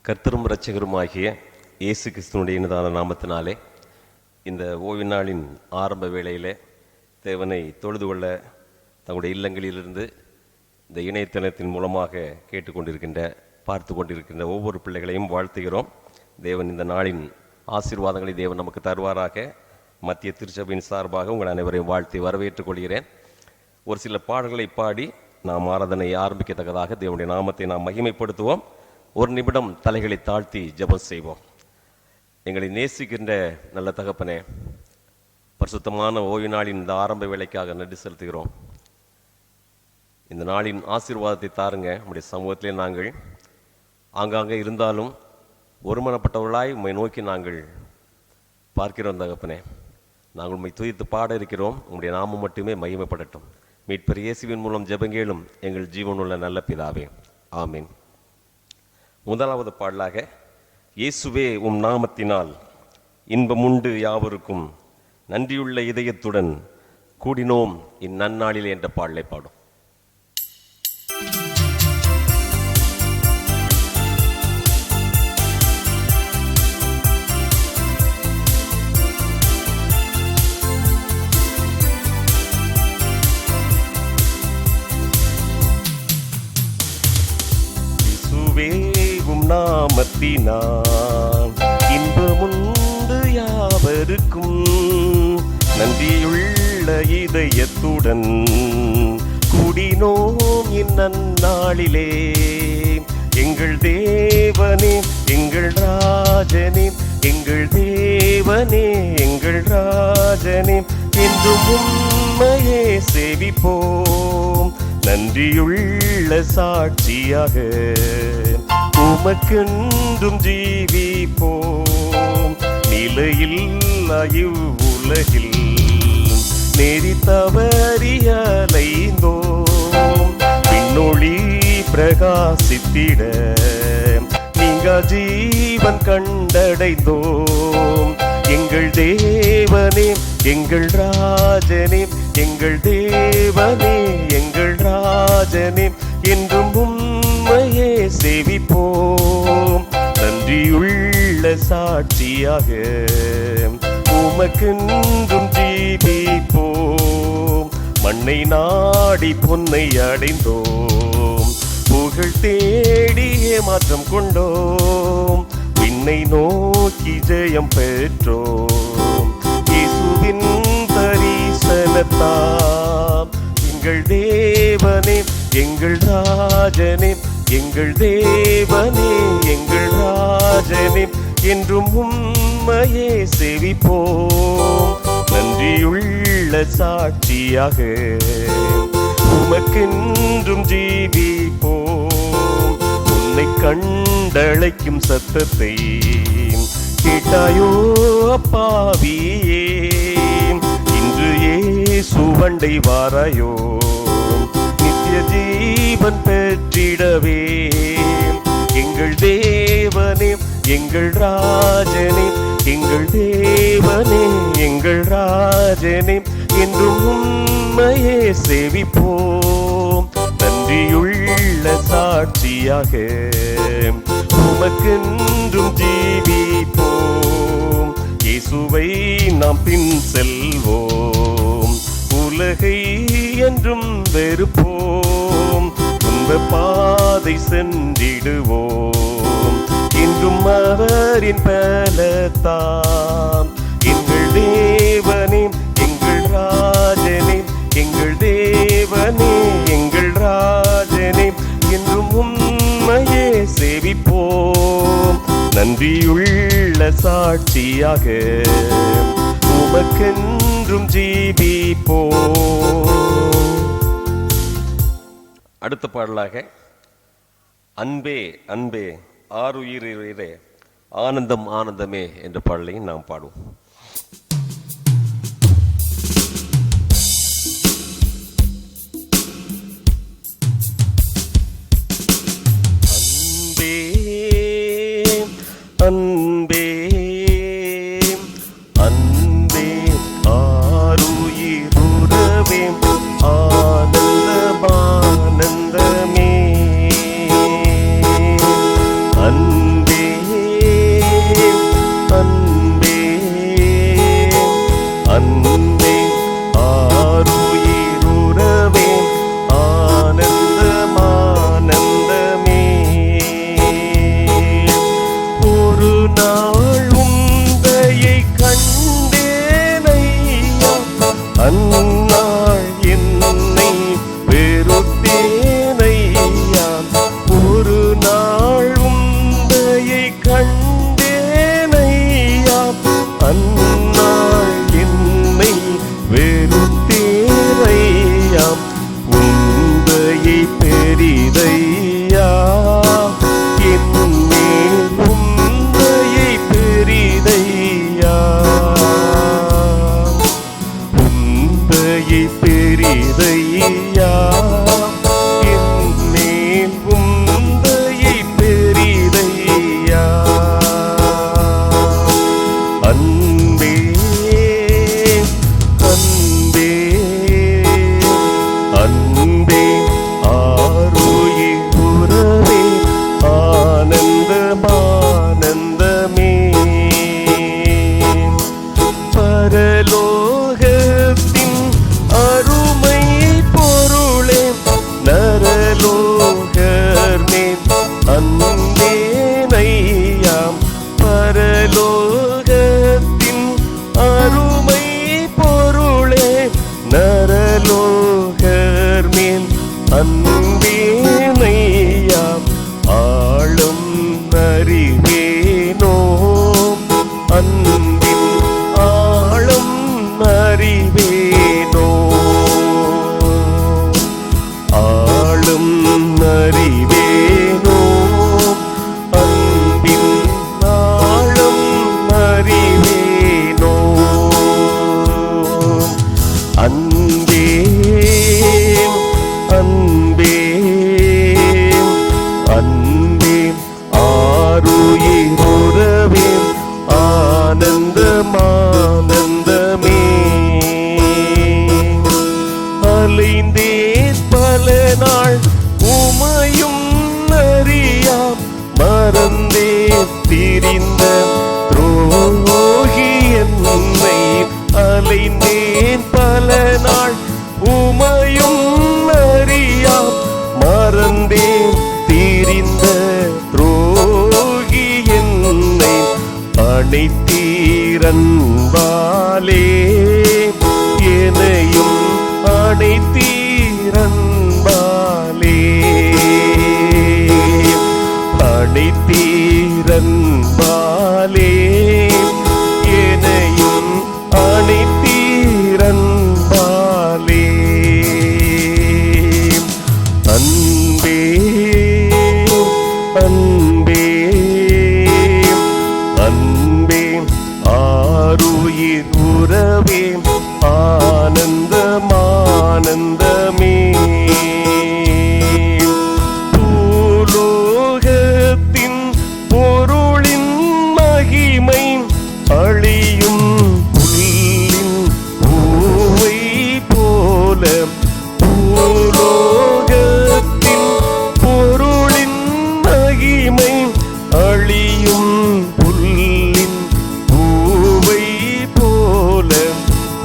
கர்த்தரும் இரட்சகருமாகிய இயேசு கிறிஸ்துவினுடைய இனிதான நாமத்தினாலே இந்த ஓய்வு நாளின் ஆரம்ப வேளையிலே தேவனை தொழுது கொள்ள தங்களுடைய இல்லங்களிலிருந்து இந்த இணையதளத்தின் மூலமாக கேட்டுக்கொண்டிருக்கின்ற பார்த்து கொண்டிருக்கின்ற ஒவ்வொரு பிள்ளைகளையும் வாழ்த்துகிறோம். தேவன் இந்த நாளின் ஆசீர்வாதங்களை தேவன் நமக்கு தருவாராக. மத்திய திருச்சபையின் சார்பாக உங்கள் அனைவரையும் வாழ்த்தி வரவேற்றுக் கொள்கிறேன். ஒரு சில பாடல்களை பாடி நாம் ஆராதனை ஆரம்பிக்கத்தக்கதாக தேவனுடைய நாமத்தை நாம் மகிமைப்படுத்துவோம். ஒரு நிமிடம் தலைகளை தாழ்த்தி ஜெபம் செய்வோம். எங்களை நேசிக்கின்ற நல்ல தகப்பனே, பரிசுத்தமான ஓய்வு நாளின் இந்த ஆரம்ப வேலைக்காக நன்றி செலுத்துகிறோம். இந்த நாளின் ஆசீர்வாதத்தை தாருங்க. நம்முடைய சமூகத்திலே நாங்கள் ஆங்காங்கே இருந்தாலும் ஒருமனப்பட்டவர்களாய் உம்மை நோக்கி நாங்கள் பார்க்கிறோம் தகப்பனே. நாங்கள் உம்மை துதித்து பாட இருக்கிறோம். உங்களுடைய நாமம் மட்டுமே மகிமைப்படட்டும். மீட்பர் இயேசுவின் மூலம் ஜெபங்கேளும் எங்கள் ஜீவனுள்ள நல்ல பிதாவே, ஆமீன். முதலாவது பாடலாக இயேசுவே உம் நாமத்தினால் இன்பமுண்டு யாவருக்கும் நன்றியுள்ள இதயத்துடன் கூடினோம் இந்நன்னாளில் என்ற பாடலை பாடும். நாமத்தினால் இன்பமுண்டு யாவருக்கும் நன்றியுள்ள இதயத்துடன் கூடினோம் இந்நன்னாளிலே. எங்கள் தேவனே எங்கள் ராஜனே, எங்கள் தேவனே எங்கள் ராஜனே, என்றும் உம்மையே சேவிப்போம். நன்றியுள்ள சாட்சியாக உமக்கென்றும் ஜீவிப்போம். நிலையில்லா இவ்வுலகில் நெறி தவறியலைந்தோம். விண்ணொளி பிரகாசித்திட நீங்க ஜீவன் கண்டடைந்தோம். எங்கள் தேவனே எங்கள் ராஜனே, எங்கள் தேவனே எங்கள் ராஜனே, என்றும் உம்மையே சேவிப்போம். நன்றியுள்ள சாட்சியாக உமக்கென்றும் ஜீவிப்போம். மண்ணை நாடி பொன்னை அடைந்தோம், புகழ் தேடியே மாற்றம் கொண்டோம். விண்ணை நோக்கி ஜெயம் பெற்றோம். இயேசுவின் தரிசனத்தாம் எங்கள் தேவனே எங்கள் ராஜனே, எங்கள் தேவனே எங்கள் ராஜனே, என்றும் உம்மையே சேவிப்போம். நன்றியுள்ள சாட்சியாக உமக்கென்றும் ஜீவிப்போம். உன்னை கண்டழைக்கும் சத்தத்தை கேட்டாயோ அப்பாவியே, இன்று இயேசுவண்டை வாராயோ நித்திய ஜீவன் பெற்றிடவே. எங்கள் தேவனே எங்கள் ராஜனே, எங்கள் தேவனே எங்கள் ராஜனே, என்றும் உம்மையே சேவிப்போம். நன்றியுள்ள சாட்சியாக உமக்கென்றும் ஜீவிப்போம். இயேசுவை நாம் பின் செல்வோம், உலகை என்றும் வெறுப்போம். துன்ப பாதை சென்றிடுவோம், இன்றும் அவரின் பலத்தான். எங்கள் தேவனே எங்கள் ராஜனே, எங்கள் தேவனே எங்கள் ராஜனே, என்றும் உம்மையே சேவிப்போம். நன்றியுள்ள சாட்சியாக உமக்கென்றும் ஜீவிப்போம். அடுத்த பாடலாக அன்பே அன்பே ஆருயிரே ஆனந்தம் ஆனந்தமே என்ற பாடலையும் நாம் பாடுவோம். அன்பே அன்பே ஆருயிருவே ஆனந்தமே, அன்பே அந்நாள் என்னை வெறுத்தேனையா, ஒரு நாள் உந்தையை கண்டேனையா. அந்நாள் என்னை வெறுத்தேனையா, உந்தையை பெரிதையா. என்மேல் உந்தையை பெரிதையா, உந்தையை பெரிதையா. என்மேல் உந்தையை பெரிதையா. அன்பே அன்பே அன்பே, ஆருயிர் உறவே, ஆனந்தமானந்தமே. பரலோகத்தின் அருமை பொருளே, நரலோகர் மேல் அன்பேனையாம். பரலோகத்தின் அருமை பொருளே, நரலோகர் மேல் அன்பேனையாம். ஆளும் அறிவேனோ, அன்பின் ஆளும் அறிவேனோ. ஆளும் அறிவேனோ, அன்பின் ஆளும் அறிவேனோ. அன்பே அன்பே அன்பே, ஆருயிர் உறவே, ஆனந்தமானந்தமே. அலைந்தேன் பல நாள் உமையும் அறியாம், மறந்தே திரிந்த துரோகி என்னை. அலைந்தேன் பல நாள் உமையும் அறியாம், மறந்தேன் திரிந்த துரோகி என்னை. அணைத்தீரன்பாலே எனையும் அணைத்தீரன்பாலே. அணைத்தீரன்பாலே எனையும் அணைத்தீரன்பாலே. அன்பே அன்பே அன்பே, ஆருயிர் உறவே, ஆனந்தமானந்தமே. பூலோகத்தின் பொருளின் மகிமை, அழியும் புல்லின் பூவை போல. பூலோகத்தின் பொருளின் மகிமை, அழியும் புல்லின் பூவை போல.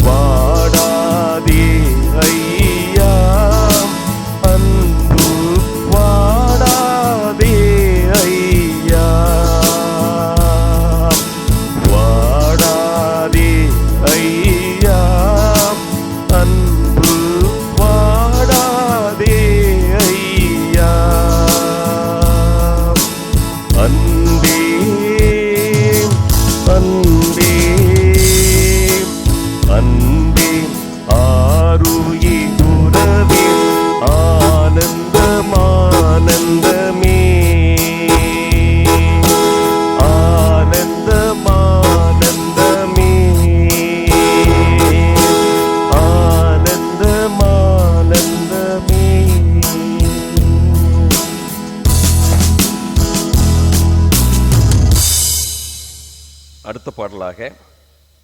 வாடாதே ஐயா அன்பு, வாடாதே ஐயா. வாடாதே ஐயா அன்பு, வாடாதே ஐயா. அன்பே அன்பே அன்பே, ஆருயிர் உறவே, ஆனந்தமானந்தமே. ஆனந்தமானந்தமே, ஆனந்தமானந்தமே. அடுத்த பாடலாக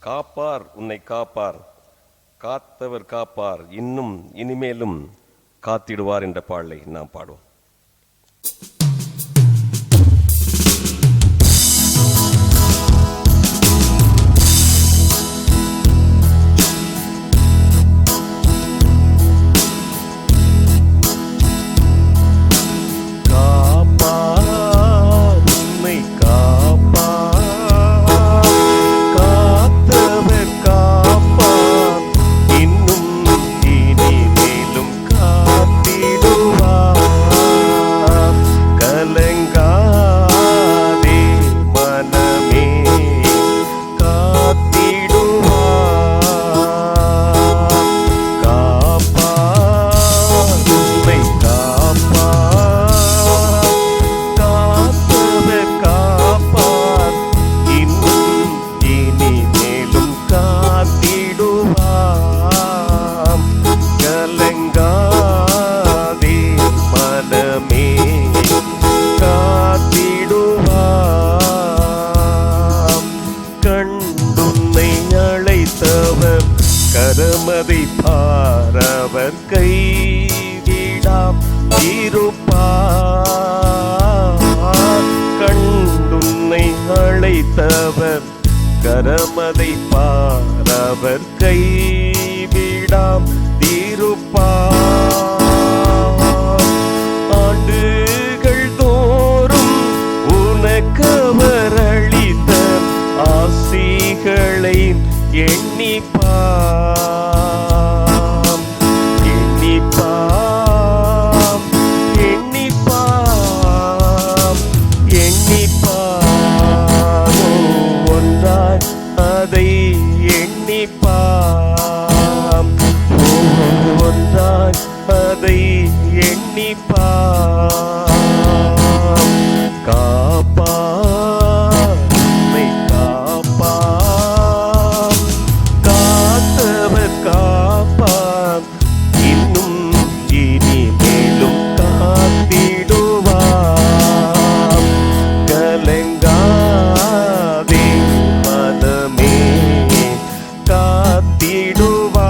காப்பார் உன்னை காப்பார், காத்தவர் காப்பார், இன்னும் இனிமேலும் காத்திடுவார் என்ற பாடலை நாம் பாடுவோம். இன்னும் கரமதை பாரவர் கைவிடாம் இருப்பார். கண்டுன்னை அழைத்தவர் கரமதை பாரவர் கைவிடாம் இருப்பார். ஆண்டுகள் தோறும் உனக்கவர் அளித்த ஆசிகளை எண்ணிப்பாம் எண்ணிப்பாம் எண்ணிப்பாம் எண்ணிப்பாம் ஒன்றாய் அதை எண்ணிப்பாம் ஒன்றாய் அதை எண்ணிப்பாம். காப்பார் உன்னை காப்பார் காத்தவர் காப்பார் இன்னும் இனி மேலும் காத்திடுவார். கலங்காதே மனமே காத்திடுவார்.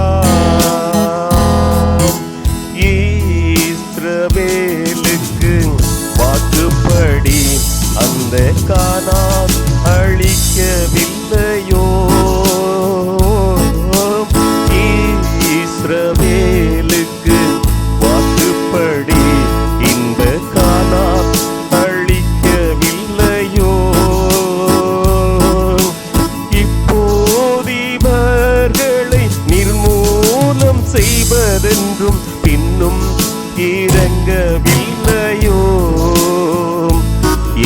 இஸ்ரவேலுக்கு வாக்குப்படி அந்த கானான் அழிக்கவில்லையோ? இஸ்ரவேலுக்கு வாக்குப்படி இந்த கானான் அழிக்கவில்லையோ? இப்போது இவர்களை நிர்மூலம் செய்வதென்றும் பின்னும் இறங்கவில்லையோ?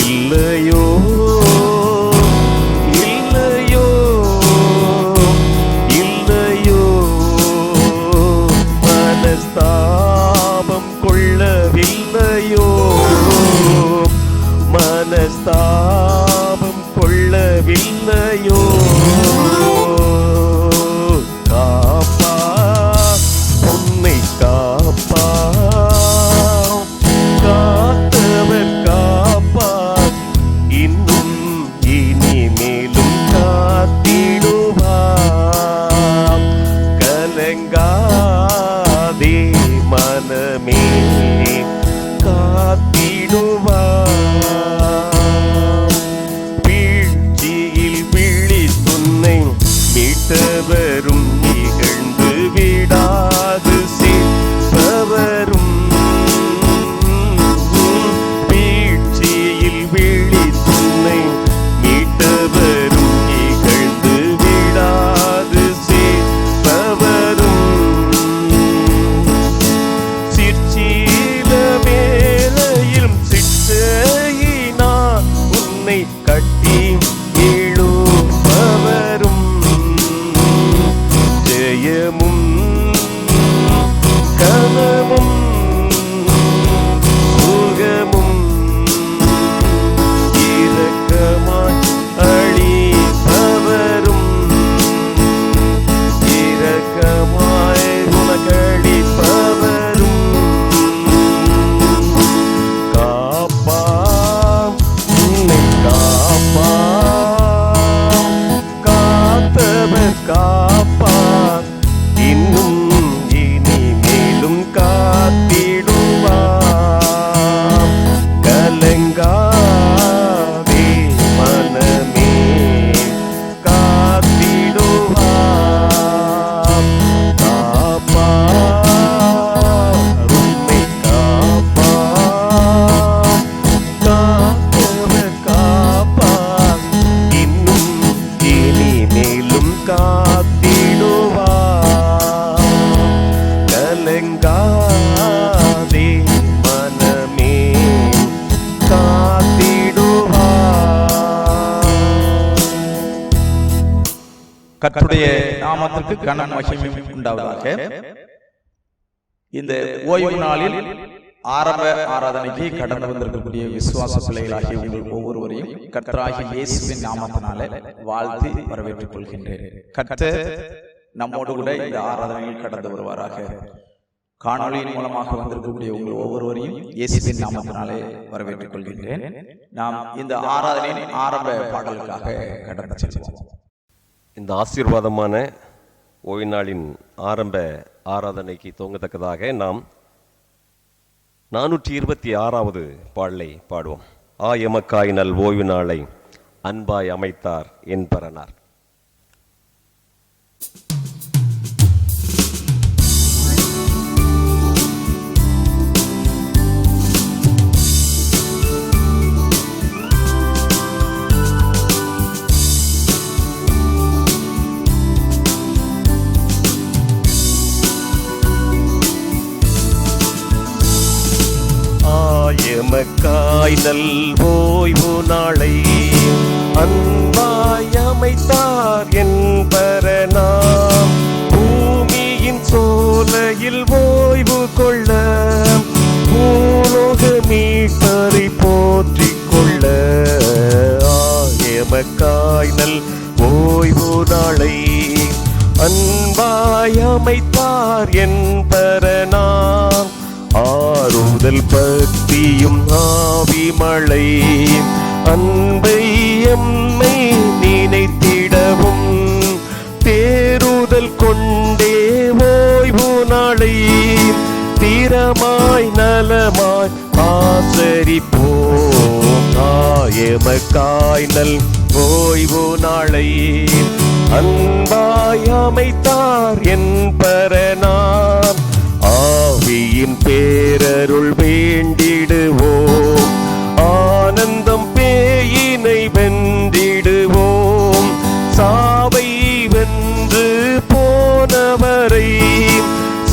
இல்லையோ இல்லையோ இல்லையோ மனஸ்தாபம் கொள்ளவில்லையோ? மனஸ்தாபம் கொள்ளவில்லையோ? காப்பா உன்னை காப்பா காத்தவர் காப்பார் இன்னும் இனி மேலும் காத்திடுவார். கலங்காதே மனமே காத்திடுவார். வீழ்ச்சியில் விழித்துன்னை மீட்டவரும் நிகழ்ந்து விடாது சேர்ப்பவரும் வீழ்ச்சியில் விழித்துன்னை மீட்டவரும் நிகழ்ந்து விடாது சேர்ப்பவரும் சிற்சீல வேளையிலும் சிற்றையினார் உன்னை கட்டி எழுப்பவரும் ஜெயமும் கனமும் சுகமும் இரக்கமாய் அளிப்பவரும் இரக்கமாய் உனக்களிப்பவரும் காப்பாம் உன்னை காப்பாம் காத்தவர் காப்பார் இன்னும் இனி மேலும் காத்திடுவார். கலங்காதே மனமே காத்திடுவார். காப்பார் உன்னை காப்பார் காத்தவர் காப்பார் இன்னும் இனி மேலும் காத்திடுவார். கலங்காதே மனமே காத்திடுவார். கர்த்தருடைய நாமத்திற்கு கன மகிமை உண்டாவதாக. இந்த ஓய்வு நாளில் ஆரம்ப ஆராதனைக்கு கடந்து வந்திருக்கக்கூடிய விசுவாச பிள்ளைகளாகிய உங்கள் ஒவ்வொருவரையும் கர்த்தராகிய இயேசுவின் நாமத்தினாலே வாழ்த்தி வரவேற்றுக் கொள்கின்றேன். கர்த்தர் நம்மோடு கூட இந்த ஆராதனையில் கடந்து வருவாராக. காணொளியின் மூலமாக வந்திருக்கக்கூடிய உங்கள் ஒவ்வொருவரையும் இயேசுவின் நாமத்தினாலே வரவேற்றுக் கொள்கின்றேன். நாம் இந்த ஆராதனையின் ஆரம்ப பாடலுக்காக கடந்து செல்வோம். இந்த ஆசீர்வாதமான ஓய்வு நாளின் ஆரம்ப ஆராதனைக்கு துவங்கத்தக்கதாக நாம் 426வது பாடலை பாடுவோம். எமக்காய் நல் ஓய்வு நாளை அன்பாய் அமைத்தார் என் பரனார். எமக்காய் நல் ஓய்வு நாளை அன்பாய் அமைத்தார் என் பரனாம். பூமியின் சோலையில் ஓய்வு கொள்ள பூலோக மீட்பரை போற்றிக் கொள்ள எமக்காய் நல் ஓய்வு நாளை அன்பாய் அமைத்தார் என் பரனாம். ஆறுதல் பக்தியும் ஆவி மழை அன்பை எம்மை நினைத்திடவும் தேறுதல் கொண்டே ஓய்வு நாளை தீரமாய் நலமாய் ஆசரிப்போம். எமக்காய் நல் ஓய்வு நாளை அன்பாய் அமைத்தார் என் பரனாம். ஆவியின் பேரருள் வேண்டிடுவோம், ஆனந்தம் பேயினை வென்றிடுவோம். சாவை வென்று போனவரை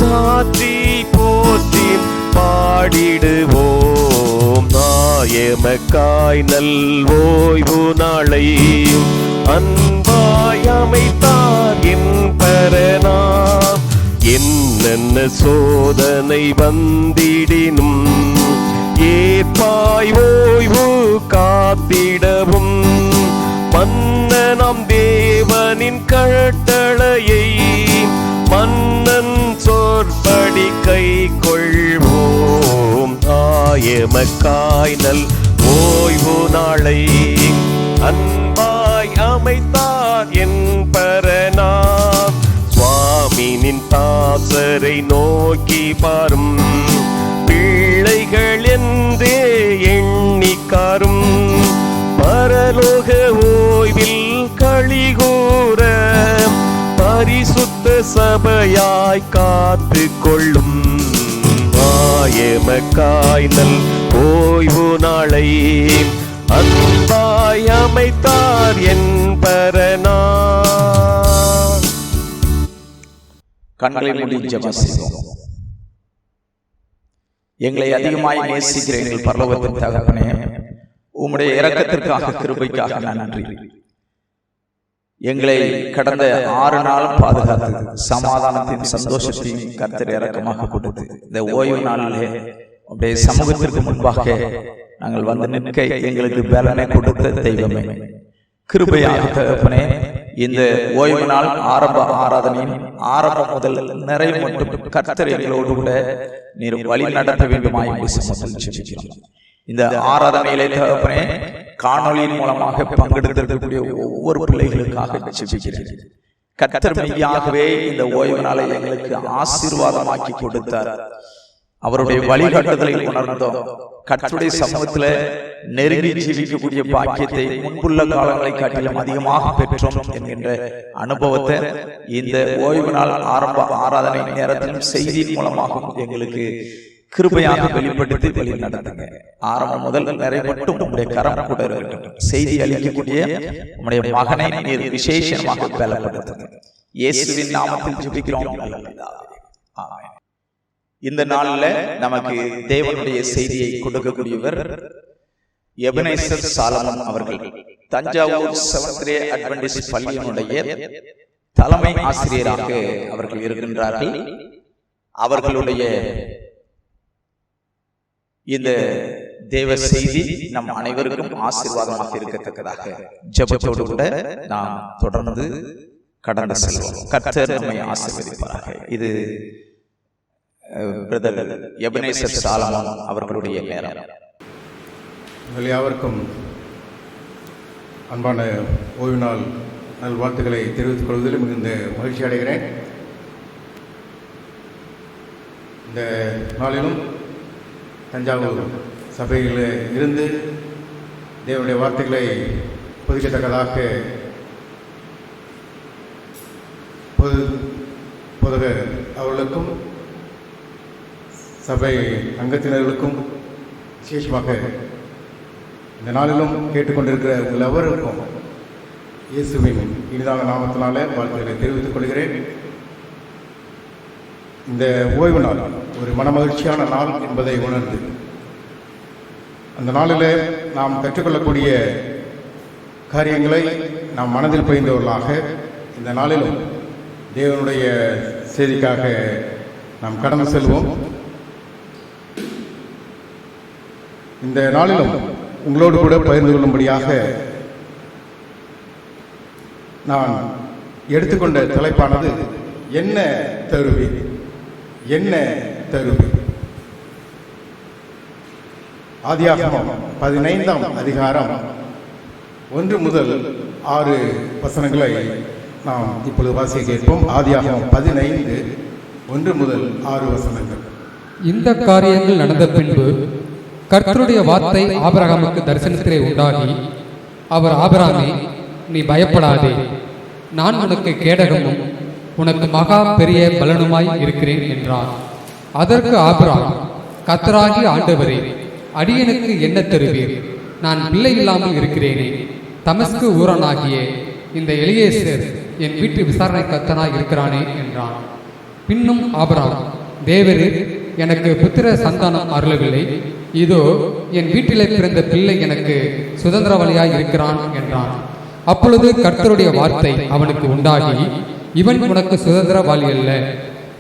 சாற்றி போற்றி பாடிடுவோம். எமக்காய் நல் ஓய்வு நாளை அன்பாய் அமைத்தார் என் பரனாம். என்னென்ன சோதனை வந்திடினும் ஏற்பாய் ஓய்வு காத்திடவும் மன்னனாம் தேவனின் கட்டளையை மன்னன் சொற்படி கை கொள்வோம். எமக்காய் நல் ஓய்வு நாளை அன்பாய் அமைத்தார் என் பரனாம். சுவாமினின் தாசரை நோக்கி பாரும் பிள்ளைகள் என்றே எண்ணிக்காரும் பரலோக ஓய்வில் களிகூர பரிசுத்த சபையாய் காத்து கொள்ளும். எமக்காய் நல் ஓய்வு நாளை அன்பாய் அமைத்தார் என் பரனார். கண்களை மூடி ஜெபம் செய்வோம். எங்களை அதிகமாய் நேசிக்கிற எங்கள் பரலோகத்தின் தகப்பனே, உம்முடைய இரக்கத்திற்காக கிருபைக்காக நன்றி. எங்களை கடந்த 6 நாளும் பாதுகாத்து சமாதானத்தின் சந்தோஷத்தையும் கர்த்தர் இரக்கமாக கொடுத்து இந்த ஓய்வு நாளிலே உம்முடைய சமூகத்திற்கு முன்பாக நாங்கள் வந்து நிற்க எங்களுக்கு பலனை கொடுத்த தெய்வமே, கிருபையாக தகப்பனே, இந்த ஓய்வு நாள் ஆரம்ப ஆராதனையின் ஆரம்பம் முதல் நிறைவு மட்டும் கர்த்தர் எங்களோடு கூட நீர் வழி நடத்த வேண்டுமாய் ஜெபிக்கிறோம். இந்த ஆராதனையிலே தகப்பனே, காணொலியின் மூலமாக பங்கெடுத்திருக்கக்கூடிய ஒவ்வொரு பிள்ளைகளுக்காக ஜெபிக்கிறேன். கர்த்தர் மெய்யாகவே இந்த ஓய்வு நாளை எங்களுக்கு ஆசீர்வாதமாக்கி கொடுத்தார். அவருடைய வழிகாட்டுதலை உணர்ந்தோம். கர்த்தருடைய சமூகத்துல நெருங்கி ஜீவிக்கக்கூடிய பாக்கியத்தை முன்புள்ள காலங்களை காட்டிலும் அதிகமாக பெற்றோம் என்கின்ற அனுபவத்தை இந்த ஓய்வு நாள் ஆரம்ப ஆராதனை நேரத்திலும் செய்தியின் மூலமாகவும் எங்களுக்கு கிருபையாக வெளிப்படுத்தி வழி நடத்துங்க. ஆரம்பம் முதல் நிறைவேற்றும் உங்களுடைய கரம் கூட இருக்கட்டும். செய்தி அளிக்கக்கூடிய உங்களுடைய மகனை நீர் விசேஷமாக பலப்படுத்துங்க. இயேசுவின் நாமத்தில் ஜெபிக்கிறோம். ஆமென். இந்த நாள்ல நமக்கு தேவனுடைய செய்தியை கொடுக்கக்கூடியவர் எபனேசர் சாலமன் அவர்கள். தஞ்சாவூர் செவன்த் டே அட்வென்டிஸ்ட் பள்ளியினுடைய தலைமை ஆசிரியராக அவர்கள் இருக்கின்றார்கள். அவர்களுடைய இந்த தேவ செய்தி நம் அனைவருக்கும் ஆசீர்வாதமாக இருக்கத்தக்கதாக ஜெபத்தோடு கூட நாம் தொடர்ந்து கடந்து செல்வோம். கர்த்தர் நம்மை ஆசீர்வதிப்பாராக. இது பிரதர் எபனேசர் சாலமன் அவர்களுடைய நேரம். உங்கள் யாவருக்கும் அன்பான ஓய்வு நாள் நல்வாழ்த்துக்களை தெரிவித்துக் கொள்வதில் மிகுந்த மகிழ்ச்சி அடைகிறேன். இந்த நாளிலும் தஞ்சாவூர் சபையில் இருந்து தேவனுடைய வார்த்தைகளை பொதிக்கத்தக்கதாக பொதுகர் அவர்களுக்கும் சபை அங்கத்தினர்களுக்கும் விசேஷமாக இந்த நாளிலும் கேட்டுக்கொண்டிருக்கிற உங்கள் எவருக்கும் இயேசுவின் இனிதான நாமத்தினால வாழ்த்துக்களை தெரிவித்துக் கொள்கிறேன். இந்த ஓய்வு நாள் ஒரு மனமகிழ்ச்சியான நாள் என்பதை உணர்ந்து அந்த நாளில் நாம் கற்றுக்கொள்ளக்கூடிய காரியங்களை நாம் மனதில் பதிந்தவர்களாக இந்த நாளிலும் தேவனுடைய செய்திக்காக நாம் கடந்து செல்வோம். இந்த நாளிலும் உங்களோடு கூட பகிர்ந்து கொள்ளும்படியாக நான் எடுத்துக்கொண்ட தலைப்பானது என்ன தருவி, என்ன தருவி. ஆதியாகமம் 15ஆம் அதிகாரம் 1 முதல் 6 வசனங்களை நாம் இப்பொழுது வாசிக்க கேட்போம். ஆதியாகமம் 15 1 முதல் 6 வசனங்கள். இந்த காரியங்கள் நடந்த பின்பு கர்த்தருடைய வார்த்தை ஆபிரகாமுக்கு தரிசனத்திலே உண்டாகி, அவர், ஆபிரகாமே, நீ பயப்படாதே, நான் உனக்கு கேடகமும் உனக்கு மகா பெரிய பலனுமாய் இருக்கிறேன் என்றார். அதற்கு ஆபிரகாம், கர்த்தராகிய ஆண்டவரே, அடியனுக்கு என்ன தருவீர்? நான் பிள்ளை இல்லாமல் இருக்கிறேனே. தமஸ்கு ஊரனாகிய இந்த எலியேசர் என் வீட்டு விசாரணை கர்த்தனாய் இருக்கிறானே என்றான். பின்னும் ஆபிரகாம், தேவரீர் எனக்கு புத்திர சந்தானம் அருளவில்லை, இதோ என் வீட்டிலே பிறந்த பிள்ளை எனக்கு சுதந்திரவாளியாய் இருக்கிறான் என்றான். அப்பொழுது கர்த்தருடைய வார்த்தை அவனுக்கு உண்டாகி, இவன் உனக்கு சுதந்திரவாளி அல்ல,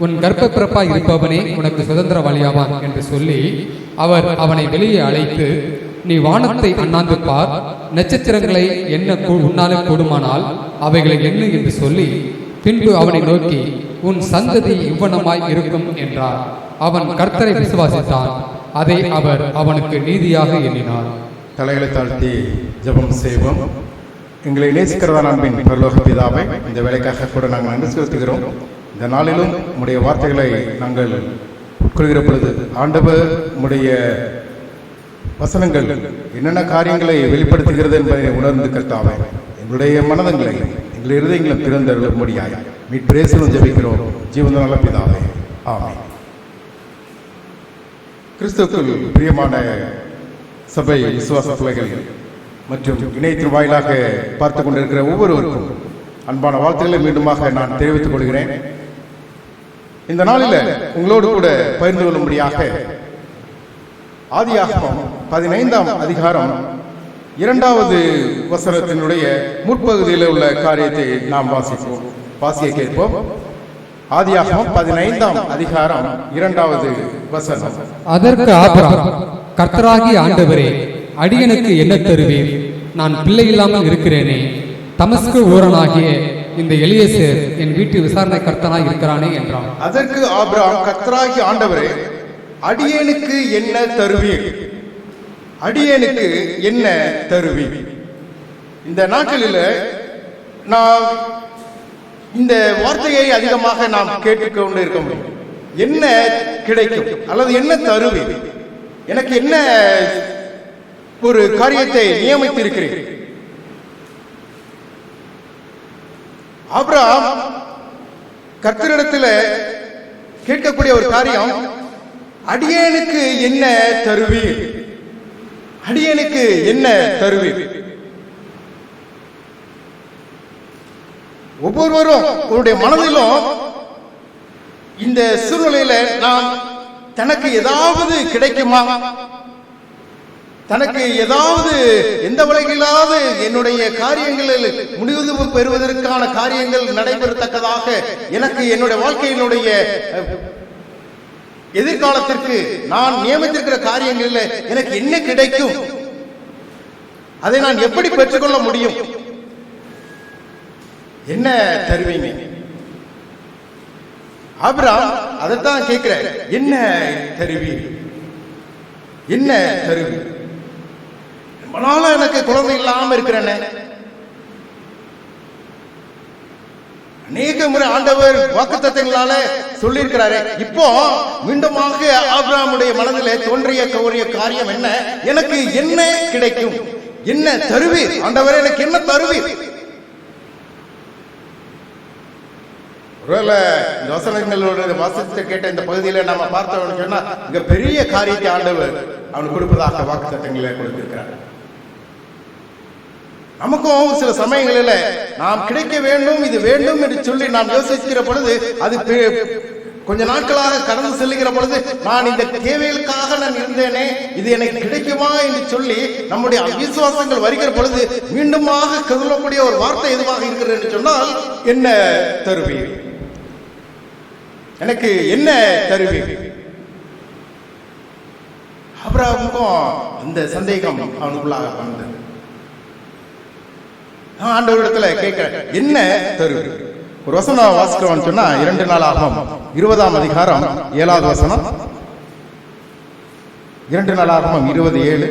உன் கர்ப்ப பிறப்பாய் இருப்பவனே உனக்கு சுதந்திரவாளியாவான் என்று சொல்லி அவர் அவனை வெளியே அழைத்து, நீ வானத்தை அண்ணாந்து பார், நட்சத்திரங்களை எண்ண உன்னாலே கூடுமானால் அவைகளை எண்ணு என்று சொல்லி பின்பு அவனை நோக்கி, உன் சந்ததி இவ்வனமாய் இருக்கும் என்றார். அவன் கர்த்தரை விசுவாசித்தான், அதை அவர் அவனுக்கு நீதியாக எண்ணினார். தலைகளை தாழ்த்தி ஜெபம் செய்வோம். எங்களை நேசிக்கிறதான அன்பின் பரலோக பிதாவை, இந்த வேலைக்காக கூட நாங்கள் நன்றி செலுத்துகிறோம். இந்த நாளிலும் உம்முடைய வார்த்தைகளை நாங்கள் உட்கொள்கிற பொழுது ஆண்டவர் உம்முடைய வசனங்கள் என்னென்ன காரியங்களை வெளிப்படுத்துகிறது என்பதை உணர்ந்து கர்த்தாவை எங்களுடைய மனதங்களை எங்கள் இருதயங்களும் திறந்தருள முடியாய் மீட்பிரேசலும் ஜெபிக்கிறோம் ஜீவன நல்ல பிதாவே, ஆமென். கிறிஸ்துவுக்குள் பிரியமான சபை விசுவாச பிள்ளைகள் மற்றும் இணையத்தின் வாயிலாக பார்த்து கொண்டிருக்கிற ஒவ்வொருவருக்கும் அன்பான வாழ்த்துக்களை மீண்டுமாக நான் தெரிவித்துக் கொள்கிறேன். இந்த நாளில் உங்களோடு கூட பகிர்ந்து கொள்ளும்படியாக ஆதியாகமம் 15ஆம் அதிகாரம் 2வது வசனத்தினுடைய முற்பகுதியில் உள்ள காரியத்தை நாம் வாசிக்க கேட்போம். ஆதியாகமம் 15ஆம் அதிகாரம் 2வது வசனம். அதற்கு ஆபிரகாம், கர்த்தராகிய ஆண்டவரே, அடியனுக்கு என்ன தருவீர்? நான் பிள்ளை இல்லாமல் இருக்கிறேனே. தமஸ்கு ஊரனாகிய இந்த எலியேசர் என் வீட்டு விசாரணை கர்த்தனாய் இருக்கிறானே என்றான். அதற்கு ஆபிரகாம், கர்த்தராகிய ஆண்டவரே, அடியேனுக்கு என்ன தருவீர்? அடியேனுக்கு என்ன தருவீர்? இந்த நாட்களில் நாம் இந்த வார்த்தையை அதிகமாக நாம் கேட்டுக்கொண்டு இருக்க முடியும். என்ன கிடைக்கும் அல்லது என்ன தருவீர்? எனக்கு என்ன ஒரு காரியத்தை நியமித்திருக்கிறேன்? ஆபிரகாம் கர்த்தரிடத்தில் கேட்கக்கூடிய ஒரு காரியம், அடியேனுக்கு என்ன தருவீர்? அடியேனுக்கு என்ன தருவீர்? ஒவ்வொருவரும் அவருடைய மனதிலும் இந்த சூழ்நிலையில நாம் தனக்கு ஏதாவது கிடைக்குமா, தனக்கு ஏதாவது எந்த வகையிலாவது என்னுடைய காரியங்களில் முடிவு பெறுவதற்கான காரியங்கள் நடைபெறத்தக்கதாக எனக்கு என்னுடைய வாழ்க்கையினுடைய எதிர்காலத்திற்கு நான் நியமித்திருக்கிற காரியங்களில் எனக்கு என்ன கிடைக்கும், அதை நான் எப்படி பெற்றுக்கொள்ள முடியும், என்ன தருவீங்க? ஆபிரகாம் அதைத்தான் கேட்கிற, என்ன தருவி, என்ன தருவி? ரொம்ப நாளா எனக்கு குழந்தை இல்லாம இருக்கிறேன்னு, அநேக முறை ஆண்டவர் வாக்குத்தத்தங்களால சொல்லியிருக்கிறாரு. இப்போ மீண்டுமாக ஆபிரகாமுடைய மனதிலே தோன்றிய காரியம் என்ன? எனக்கு என்ன கிடைக்கும், என்ன தருவீர் ஆண்டவரே, எனக்கு என்ன தருவீர்? ஒருவேளை இந்த வசனங்களோட வாசித்து கேட்ட இந்த பகுதியில நாம பார்த்தோம்னு சொன்னா இங்க பெரிய காரியத்தை ஆண்டவர் அவனுக்கு கொடுப்பதாக வாக்குத்தத்தங்களை கொடுத்திருக்கிறார். நமக்கும் சில சமயங்களில் நாம் கிடைக்க வேண்டும், இது வேண்டும் என்று சொல்லி நாம் யோசிக்கிற பொழுது அது கொஞ்ச நாட்களாக கடந்து செல்லுகிற பொழுது நான் இந்த தேவைகளுக்காக நான் இருந்தேனே, இது எனக்கு கிடைக்குமா என்று சொல்லி நம்முடைய அவிசுவாசங்கள் வருகிற பொழுது மீண்டுமாக சொல்லக்கூடிய ஒரு வார்த்தை எதுவாக இருக்கிறது என்று சொன்னால், என்ன தருவீர், எனக்கு என்ன தருவீர்? ஆபிரகாமுக்கும் அந்த சந்தேகம் அவனுக்குள்ளாக வந்தது. ஆண்டவரிடத்துல கேட்கிறேன், என்ன தருவீர்? ஒரு வசனம் வாசிக்கிறோம்னு சொன்னா 2 நாளாகமம் 20ஆம் அதிகாரம் 7வது வசனம். 2 நாளாகமம் 20:7.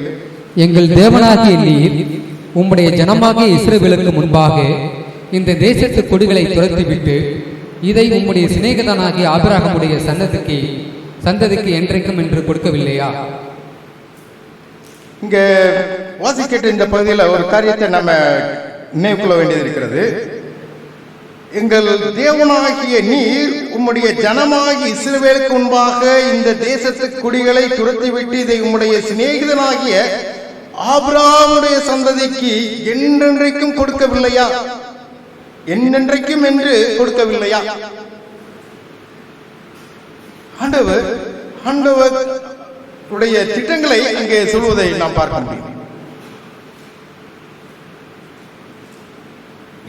எங்கள் தேவனாகிய நீர் உம்முடைய ஜனமாகிய இஸ்ரவேலுக்கு முன்பாக இந்த தேசத்து கொடிகளை துரத்திவிட்டு இதை உம்முடைய சிநேகிதனாகிய ஆபிரகாமுடைய சந்ததிக்கு என்றைக்கும் என்று கொடுக்கவில்லையா? இங்க வாசிக்கிட்டு இந்த பகுதியில் ஒரு காரியத்தை நம்ம நினைவு கொள்ள வேண்டியது இருக்கிறது. எங்கள் தேவனாகிய நீர் உம்முடைய ஜனமாகிய இஸ்ரவேலுக்கு முன்பாக இந்த தேசத்து குடிகளை துரத்திவிட்டு இதை உம்முடைய சிநேகிதனாகிய ஆபிரகாமுடைய சந்ததிக்கு என்றென்றைக்கும் கொடுக்கவில்லையா? என்னென்றைக்கும் என்று கொடுக்கவில்லையா? ஆண்டவர் உடைய திட்டங்களை இங்கே சொல்வதை நாம் பார்க்க முடியும்.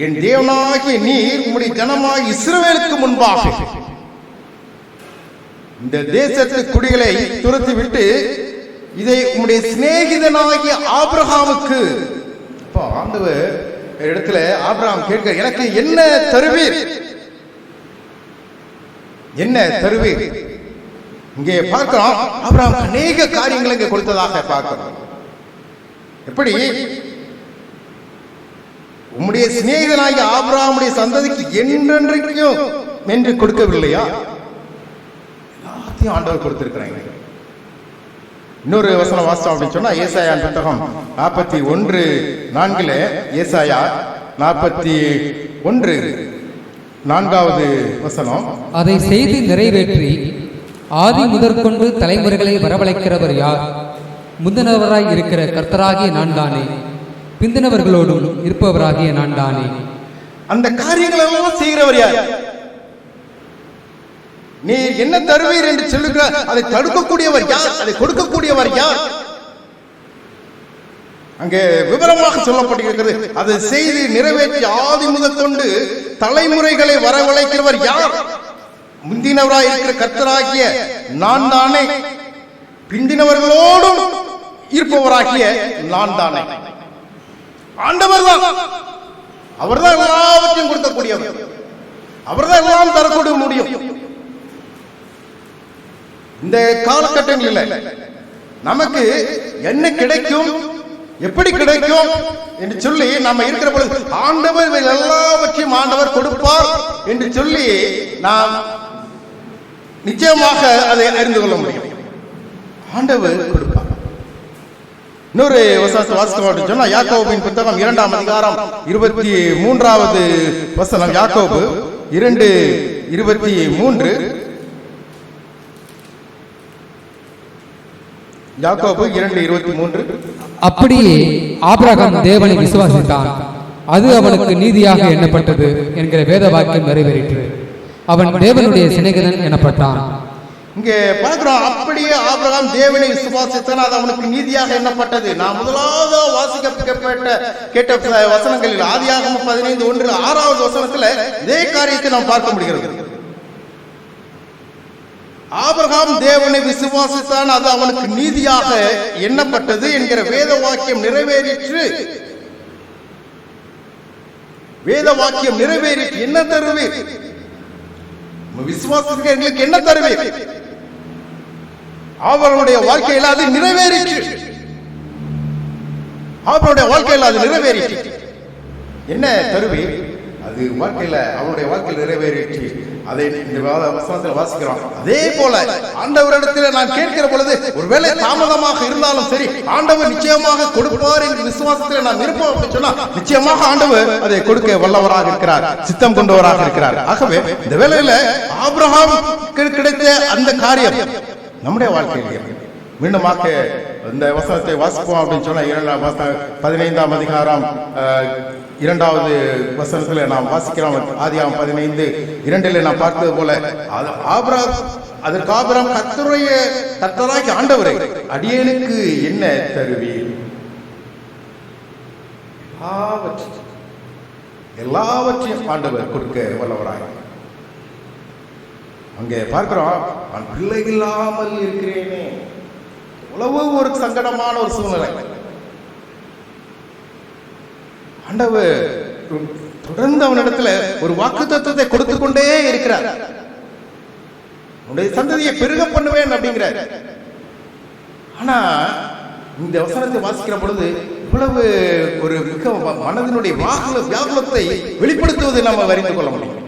என் தேவனாகிய நீர் உம்முடைய ஜனமாகிய இஸ்ரவேலுக்கு முன்பாக இந்த தேசத்து குடிகளை துரத்திவிட்டு இதை உம்முடைய சிநேகிதனாகிய ஆபிரகாமுக்கு. ஆண்டவர் இடத்துல ஆபிரகாம் கேட்க, எனக்கு என்ன தருவீர், என்ன தருவீர்? இங்கே பார்க்கிறோம் ஆபிரகாம் அநேக காரியங்களை இங்கே கொடுத்ததாக பார்க்கிறோம். எப்படி? உம்முடைய சிநேகிதனாகிய ஆபிரகாமுடைய சந்ததிக்கு என்றென்றைக்கும் என்று கொடுக்கவில்லையா? எல்லாத்தையும் ஆண்டவர் கொடுத்திருக்கிறாங்க. இன்னொரு வசனம் வாசித்தோம் அப்படின்னு சொன்னா ஏசாயா புத்தகம் 41:4. ஏசாயா 41:4 வசனம். அதை செய்து நிறைவேற்றி ஆதி முதற்கொண்டு தலைமுறைகளை வரவழைக்கிறவர் யார்? முந்தினவராய் இருக்கிற கர்த்தராகிய நான் தானே, பிந்தினவர்களோடும் இருப்பவராகிய நான் தானே. அந்த காரியங்கள் எல்லாம் செய்கிறவர் யார்? நீ என்ன தருவீர் என்று சொல்லுகிற அதை தடுக்கக்கூடியவர் யார்? அதை கொடுக்கக்கூடியவர் யார்? அங்கே விவரமாக சொல்லப்பட்டிருக்கிறது. அதை செய்து நிறைவேற்றி ஆதி முதற்கொண்டு தலைமுறைகளை வரவழைக்கிறவர் யார்? முந்தினவராய் இருக்கிற கர்த்தராகிய நான் தானே, பிந்தினவர்களோடும் இருப்பவராகிய நான் தானே. ஆண்டவர் தான், அவர்தான் எல்லாவற்றையும் கொடுக்கக்கூடியவர், அவர்தான் எல்லாம் தரக்கூடிய முடியும். இந்த காலகட்டங்களில் நமக்கு என்ன கிடைக்கும், எப்படி கிடைக்கும் என்று சொல்லி நம்ம இருக்கிற பொழுது ஆண்டவர் எல்லாவற்றையும் ஆண்டவர் கொடுப்பார் என்று சொல்லி நாம் நிச்சயமாக அதை அறிந்து கொள்ள முடியும். ஆண்டவர் கொடுப்பார். இன்னொரு வாசித்தோம் சொன்னா யாக்கோபின் புத்தகம் 2ஆம் அதிகாரம் 23வது வசனம். யாக்கோபு 2:23. யாக்கோபு 2:23. அப்படியே ஆபிரகாம் தேவனை விசுவாசித்தான், அது அவனுக்கு நீதியாக எண்ணப்பட்டது என்கிற வேத வாக்கியம் நிறைவேறிற்று. அவன் தேவனுடைய சிநேகிதன் எனப்பட்டான். இங்கே பார்க்கிறோம், அப்படியே ஆபிரகாம் தேவனை விசுவாசித்தான், அது அவனுக்கு நீதியாக எண்ணப்பட்டது. நான் முதலாவது கேட்ட வசனங்களில் ஆதியாகமம் 15:1 வசனத்துல இதே காரியத்தை நாம் பார்க்க முடிகிறது. ஆபிரகாம் தேவனை விசுவாசித்தான், அது அவனுக்கு நீதியாக எண்ணப்பட்டது என்கிற வேத வாக்கியம் நிறைவேறிற்று. வேத வாக்கியம் நிறைவேறிற்று. என்ன தருவீர்? விசுவாசத்துக்கு எங்களுக்கு என்ன தருவீர்? அவருடைய வாழ்க்கையில் அது நிறைவேறிற்று. அவருடைய வாழ்க்கையில் அது நிறைவேறிற்று. என்ன தருவீர்? அது அது வாழ்க்கையில அவருடைய வாழ்க்கையில் நிறைவேறிச்சு. அதை இந்த வசனத்தில் வாசிக்கிறோம். அதே போல ஆண்டவரிடத்தில் நான் கேட்கிற பொழுது ஒருவேளை தாமதமாக இருந்தாலும் சரி, ஆண்டவர் நிச்சயமாக கொடுப்பார் என்ற விசுவாசத்தில் நான் இருப்போம் அப்படின்னு சொன்னா நிச்சயமாக ஆண்டவர் அதை கொடுக்க வல்லவராக இருக்கிறார், சித்தம் கொண்டவராக இருக்கிறார். ஆகவே இந்த வேளையில ஆபிரகாம் கிடைத்த அந்த காரியம் நம்முடைய வாழ்க்கையிலே மீண்டுமாக இந்த வசனத்தை வாசிப்போம் அப்படின்னு சொன்னா 15ஆம் அதிகாரம் 2வது வசனத்துல நாம் வாசிக்கிறோம். ஆதியாகமம் 15:2 நாம் பார்த்தது போல அதற்கு ஆபிரகாம் கர்த்தராகிய ஆண்டவரே, அடியேனுக்கு என்ன தருவீர்? எல்லாவற்றையும் ஆண்டவர் கொடுக்க வல்லவராய். அங்கே பார்க்கிறோம், நான் பிள்ளை இல்லாமல் இருக்கிறேனே. எவ்வளவு ஒரு சங்கடமான ஒரு சூழ்நிலை. ஆண்டவர் தொடர்ந்து அவனிடத்துல ஒரு வாக்குத்தத்தத்தை கொடுத்து கொண்டே இருக்கிறார். உன்னுடைய சந்ததியை பெருக பண்ணுவேன் அப்படிங்கிறார். ஆனா இந்த வசனத்தை வாசிக்கிற பொழுது இவ்வளவு ஒரு மிக மனதினுடைய வியாகுலத்தை வெளிப்படுத்துவதை நாம் அறிந்து கொள்ள முடியும்.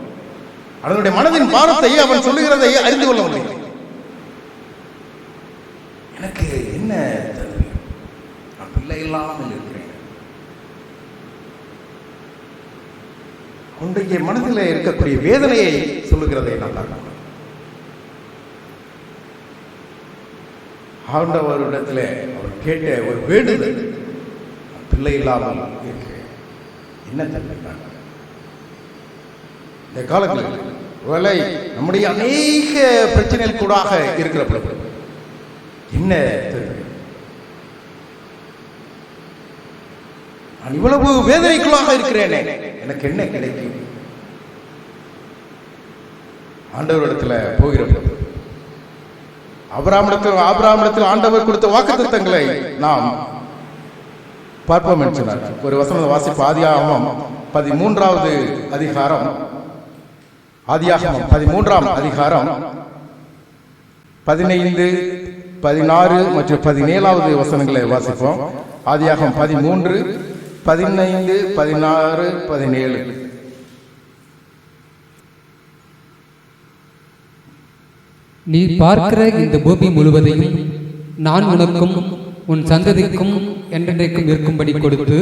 அவனுடைய மனதின் பாரத்தை அவன் சொல்லுகிறதை அறிந்து கொள்ள முடியும். எனக்கு என்ன தருவீர்? நான் பிள்ளை இல்லாமல் இருக்கிறேன். அவனுடைய மனதில் இருக்கக்கூடிய வேதனையை சொல்லுகிறதை நான் பார்க்கிறேன். ஆண்டவரிடத்தில் அவர் கேட்ட ஒரு வேண்டுதல், பிள்ளை இல்லாமல் இருக்கிறேன், என்ன தருவீர்? இந்த காலங்களில் ஒருவேளை நம்முடைய அநேக பிரச்சனைகள் கூட இருக்கிற பொழுது என்ன தருவீர்? நான் இவ்வளவு வேதனைக்குள்ளாக இருக்கிறேனே, எனக்கு என்ன கிடைக்கும்? ஆண்டவரிடத்துல போகிற பொழுது ஆபிரகாமிடத்தில் ஆண்டவர் கொடுத்த வாக்குத்தத்தங்களை நாம் பார்ப்போம் என்று சொன்னார். ஒரு வசனம் வாசிப்பு. ஆதியாகமம் 13வது அதிகாரம் 15, 16 மற்றும் 17வது வசனங்களை வாசிப்போம். ஆதியாகமம் 13, 15, 16, 17. நீ பார்க்கிற இந்த பூமி முழுவதையும் நான் உனக்கும் உன் சந்ததிக்கும் என்றென்றைக்கும் இருக்கும்படி கொடுத்து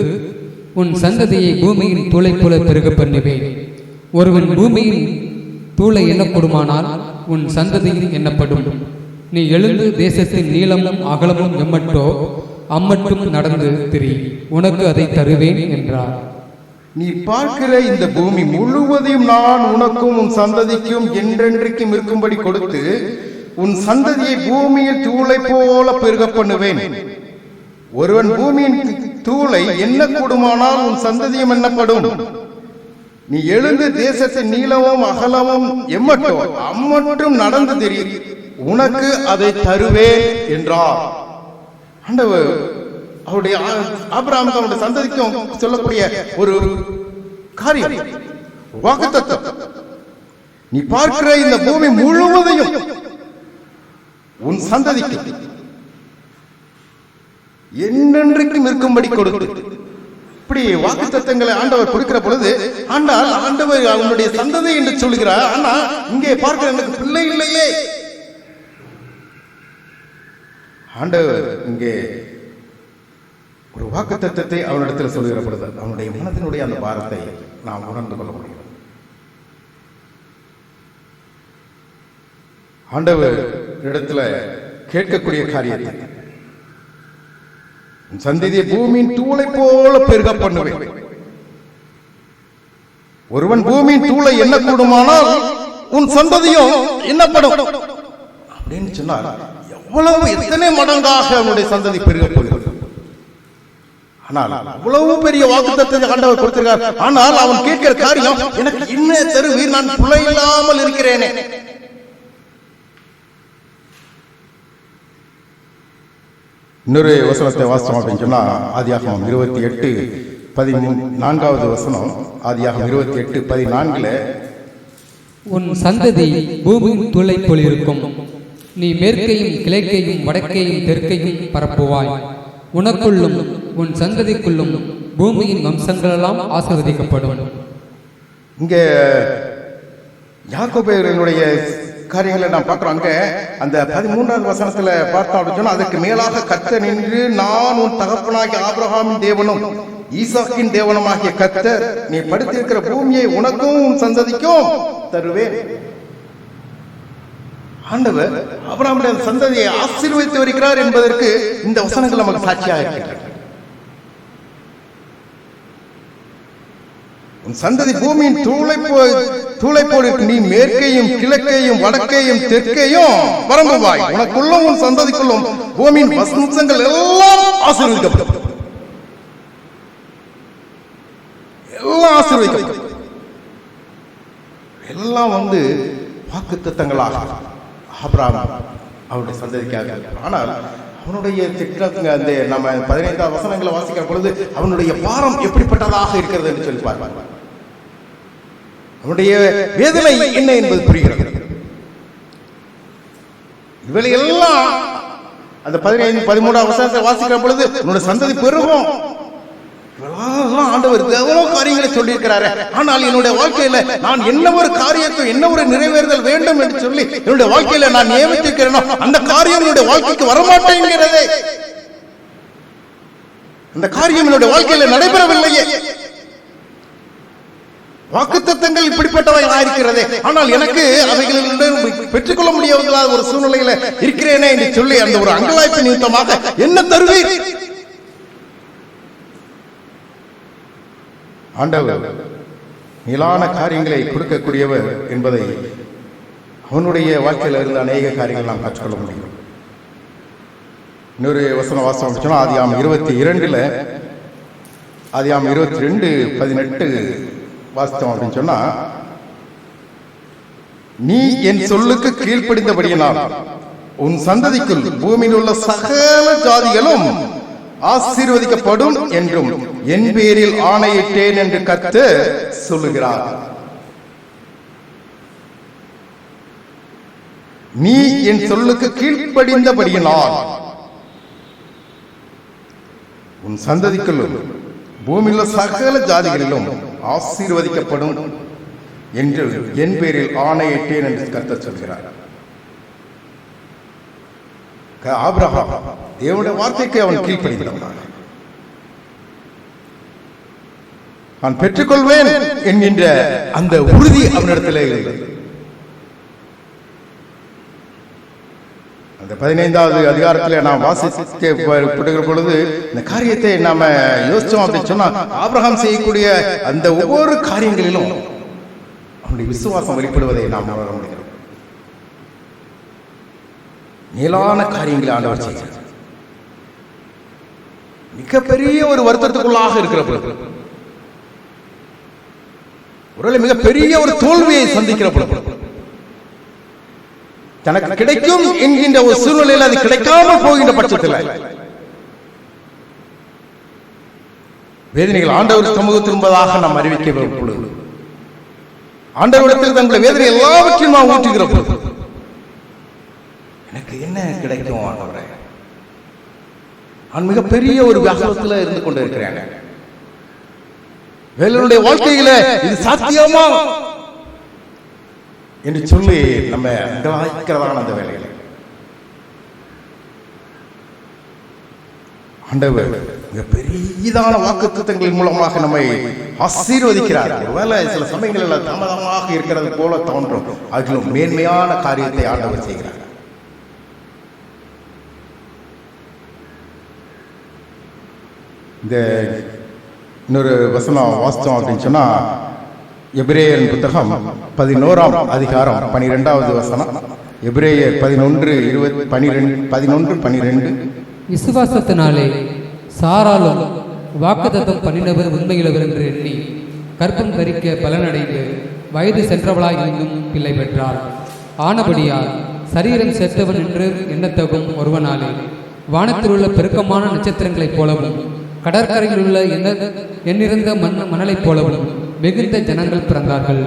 உன் சந்ததியை பூமியின் தூளை போல பெருக பண்ணுவேன். ஒருவன் பூமியின் தூளை எண்ணப்படுமானால் உன் சந்ததியும் எண்ணப்படும். நீ எழுந்து தேசத்தின் நீளமும் அகலமும் எம்மட்டோ அம்மட்டும் நடந்து திரி, உனக்கு அதை தருவேன் என்றார். நீ பார்க்கிற இந்த பூமி முழுவதையும் நான் உனக்கும் உன் சந்ததிக்கும் என்றென்றைக்கும் இருக்கும்படி கொடுத்து உன் சந்ததியை பூமியில் தூளை போல பெருக பண்ணுவேன். ஒருவன் பூமியின் தூளை எண்ணக்கூடுமானால் உன் சந்ததியும் எண்ணப்படும். நீ எழுந்து தேசத்தின் நீளமும் அகலமும் எம்மட்டோ அம்மட்டும் நடந்து திரி, உனக்கு அதை தருவேன் என்றார். ஆண்டவர் அவருடைய ஆபிரகாமுக்கு அவருடைய சந்ததிக்கும் சொல்லக்கூடிய ஒரு காரியம், வாக்குத்தத்தம். நீ பார்க்கிற இந்த பூமி முழுவதையும் உன் சந்ததிக்கு என்றென்றைக்கும் இருக்கும்படி கொடுத்து, இப்படி வாக்குத்தத்தங்களை ஆண்டவர் கொடுக்கிற பொழுது ஆண்டவர் அவனுடைய சந்ததி என்று சொல்லுகிறார். ஆனா இங்கே பார்க்கிற எனக்கு பிள்ளை இல்லையே. ஆண்டவர் இங்கே ஒரு வாக்குத்தத்தத்தை அவனிடத்தில் சொல்லுகிற பொழுது அவனுடைய மனதினுடைய அந்த பாரத்தை நாம் உணர்ந்து கொள்ள முடியும். ஆண்டவர் இடத்துல கேட்கக்கூடிய காரியத்தை, சந்ததியை பூமியின் தூளை போல பெருக பண்ணுவேன். ஒருவன் பூமியின் தூளை எண்ணக்கூடுமானால் உன் சந்ததியும் எண்ணப்படும் அப்படின்னு சொன்னார். எவ்வளவு எத்தனை மடங்காக அவனுடைய சந்ததி பெருக போகிறது. ஆனால் அவ்வளவு பெரிய வாக்குத்தத்தத்தை ஆண்டவர் கொடுத்திருக்கார். ஆனால் அவன் கேட்கிற காரியம், எனக்கு என்ன தருவீர்? நான் பிள்ளை இல்லாமல் இருக்கிறேனே. இன்னொரு வசனத்தை வாசித்தோம் அப்படின்னு சொன்னா ஆதியாகமம் 28:14வது வசனம். ஆதியாகமம் 28:14 உன் சந்ததி பூமியின் தூளை போல் இருக்கும். நீ மேற்கையும் கிழக்கையும் வடக்கையும் தெற்கையும் பரப்புவாய். உனக்குள்ளும் உன் சந்ததிக்குள்ளும் பூமியின் வம்சங்களெல்லாம் ஆசீர்வதிக்கப்படும். இங்கே யாக்கோபுடைய காரியங்களை நாம் பார்க்கிறோம். அங்க அந்த 13வது வசனத்துல பார்த்தோம் அப்படின்னு சொன்னா, அதற்கு மேலாக கர்த்தர் நின்று, நான் உன் தகப்பனாகிய ஆபிரகாமின் தேவனும் ஈசாக்கின் தேவனுமாகிய கர்த்தர், நீ படுத்திருக்கிற பூமியை உனக்கும் உன் சந்ததிக்கும் தருவேன். ஆண்டவர் ஆபிரகாமுடைய சந்ததியை ஆசீர்வதித்து வருகிறார் என்பதற்கு இந்த வசனங்கள் நமக்கு சாட்சியாக இருக்கிறது. உன் சந்ததி பூமியின் தூளை போல் நீ மேற்கையும் கிழக்கையும் வடக்கையும் தெற்கையும் பரம்புவாய். உனக்குள்ளும் உன் சந்ததிக்குள்ளும் பூமியின் வம்சங்கள் எல்லாம் ஆசீர்வதிக்கப்படும். எல்லாம் ஆசீர்வதிக்கப்படும். எல்லாம் வாக்குத்தத்தங்களாக ஆபிரகாம் அவருடைய சந்ததிக்காக. ஆனால் அவனுடைய திட்டங்கள் அந்த நம்ம 15வது வசனங்களை வாசிக்கிற பொழுது அவனுடைய பாரம் எப்படிப்பட்டதாக இருக்கிறது என்று சொல்லி பார்ப்பார். அவனுடைய வேதனை என்ன என்பது புரிகிறது. இவளை எல்லாம் அந்த 15-13வது வசனத்தை வாசிக்கிற பொழுது உன்னுடைய சந்ததி பெருகும். ஆண்டவர் எவ்வளவு காரியங்களை சொல்லி இருக்கிறாரு. ஆனால் என்னுடைய வாழ்க்கையில நான் என்ன ஒரு காரியத்தை, என்ன ஒரு நிறைவேறுதல் வேண்டும் என்று சொல்லி என்னுடைய வாழ்க்கையில நான் நியமித்திருக்கிறேனோ அந்த காரியம் என்னுடைய வாழ்க்கைக்கு வரமாட்டேங்கிறதே. அந்த காரியம் என்னுடைய வாழ்க்கையில நடைபெறவில்லையே. வாக்குத்தத்தங்கள் இப்படிப்பட்டவை இருக்கிறதே, ஆனால் எனக்கு அவைகளிலிருந்து பெற்றுக்கொள்ள முடியாத ஒரு சூழ்நிலையில இருக்கிறேனே என்று சொல்லி அந்த ஒரு அங்கலாய்ப்பு நிமித்தமாக என்ன தருவீர் ஆண்டவர் மேலான காரியங்களை கொடுக்கக்கூடியவர் என்பதை அவனுடைய வாழ்க்கையில் இருந்த அநேக காரியங்கள் நாம் கற்றுக்கொள்ள முடியும். இன்னொரு வசன வாசம் சொன்னா ஆதியாகமம் 22 ஆதியாகமம் 22:18 வாசித்தோம் அப்படின்னு சொன்னா, நீ என் சொல்லுக்கு கீழ்ப்படிந்தபடியினால் உன் சந்ததிக்குள் பூமியில் உள்ள சகல ஜாதிகளும் ஆசீர்வதிக்கப்படும் என்றும் என் பேரில் ஆணையிட்டேன் என்று கர்த்தர் சொல்லுகிறார். நீ என் சொல்லுக்கு கீழ்ப்படிந்தபடியினால் உன் சந்ததிக்குள்ளும் பூமியிலுள்ள சகல ஜாதிகளிலும் ஆசீர்வதிக்கப்படும் என்று என் பேரில் ஆணையிட்டேன் என்று கர்த்தர் சொல்கிறார். ஆபிரகாம் தேவனுடைய வார்த்தைக்கு அவன் கீழ்ப்படிந்தான். நான் பெற்றுக்கொள்வேன் என்கின்ற அந்த உறுதி அவனிடத்தில் இருந்தது. அந்த 15வது அதிகாரத்தில் நாம் வாசிக்கப்படுகிற பொழுது இந்த காரியத்தை நாம யோசிச்சோம் அப்படின்னு சொன்னா, ஆபிரகாம் செய்யக்கூடிய அந்த ஒவ்வொரு காரியங்களிலும் அவனுடைய விசுவாசம் வெளிப்படுவதை நாம் உணர முடியும். மேலான காரியங்களை ஆண்டவர் செய்கிறார். மிகப்பெரிய ஒரு வருத்தத்துக்குள்ளாக இருக்கிற பொழுது, ஒருவேளை மிகப்பெரிய ஒரு தோல்வியை சந்திக்கிற பொழுது, தனக்கு கிடைக்கும் என்கின்ற ஒரு சூழ்நிலையில் அது கிடைக்காமல் போகின்ற பட்சத்தில் வேதனைகள் ஆண்டவர் சமூகத்தில் என்பதாக நாம் அறிவிக்க பொழுது, ஆண்டவரிடத்தில் தங்களுடைய வேதனை எல்லாவற்றையும் நாம் ஊற்றுகிற பொழுது, எனக்கு என்ன கிடைக்கும் ஆண்டவரே, நான் மிகப்பெரிய ஒரு வியாசத்தில் இருந்து கொண்டிருக்கிறேன், வேலனுடைய வாழ்க்கையில இது சாத்தியமா என்று சொல்லி நம்ம அங்கலாய்க்கிறதான அந்த வேலையில ஆண்டவர் மிக பெரியதான வாக்குத்தத்தங்களின் மூலமாக நம்மை ஆசீர்வதிக்கிறார். ஒருவேளை சில சமயங்களில் தாமதமாக இருக்கிறது போல தோன்றும், அதிலும் மேன்மையான காரியத்தை ஆண்டவர் செய்கிறார். இந்த இன்னொரு வசனம் வாசித்தோம் அப்படின்னு சொன்னா, எபிரேயர் புத்தகம் 11ஆம் அதிகாரம் 12வது வசனம், எபிரேயர் 11:12 விசுவாசத்தினாலே சாராலும் வாக்குத்தத்தம் பண்ணினவர் உண்மையுள்ளவர் என்று எண்ணி கற்பம் தரிக்க பலனடைந்து வயது சென்றவளாய் இன்னும் பிள்ளை பெற்றார். ஆனபடியால் சரீரம் செத்தவன் என்று எண்ணத்தகும் ஒருவனாலே வானத்தில் உள்ள பெருக்கமான நட்சத்திரங்களைப் போலவும் கடற்கரையில் உள்ள எண்ணிறந்த மணலைப் போலவும் மிகுந்த ஜனங்கள் பிறந்தார்கள்.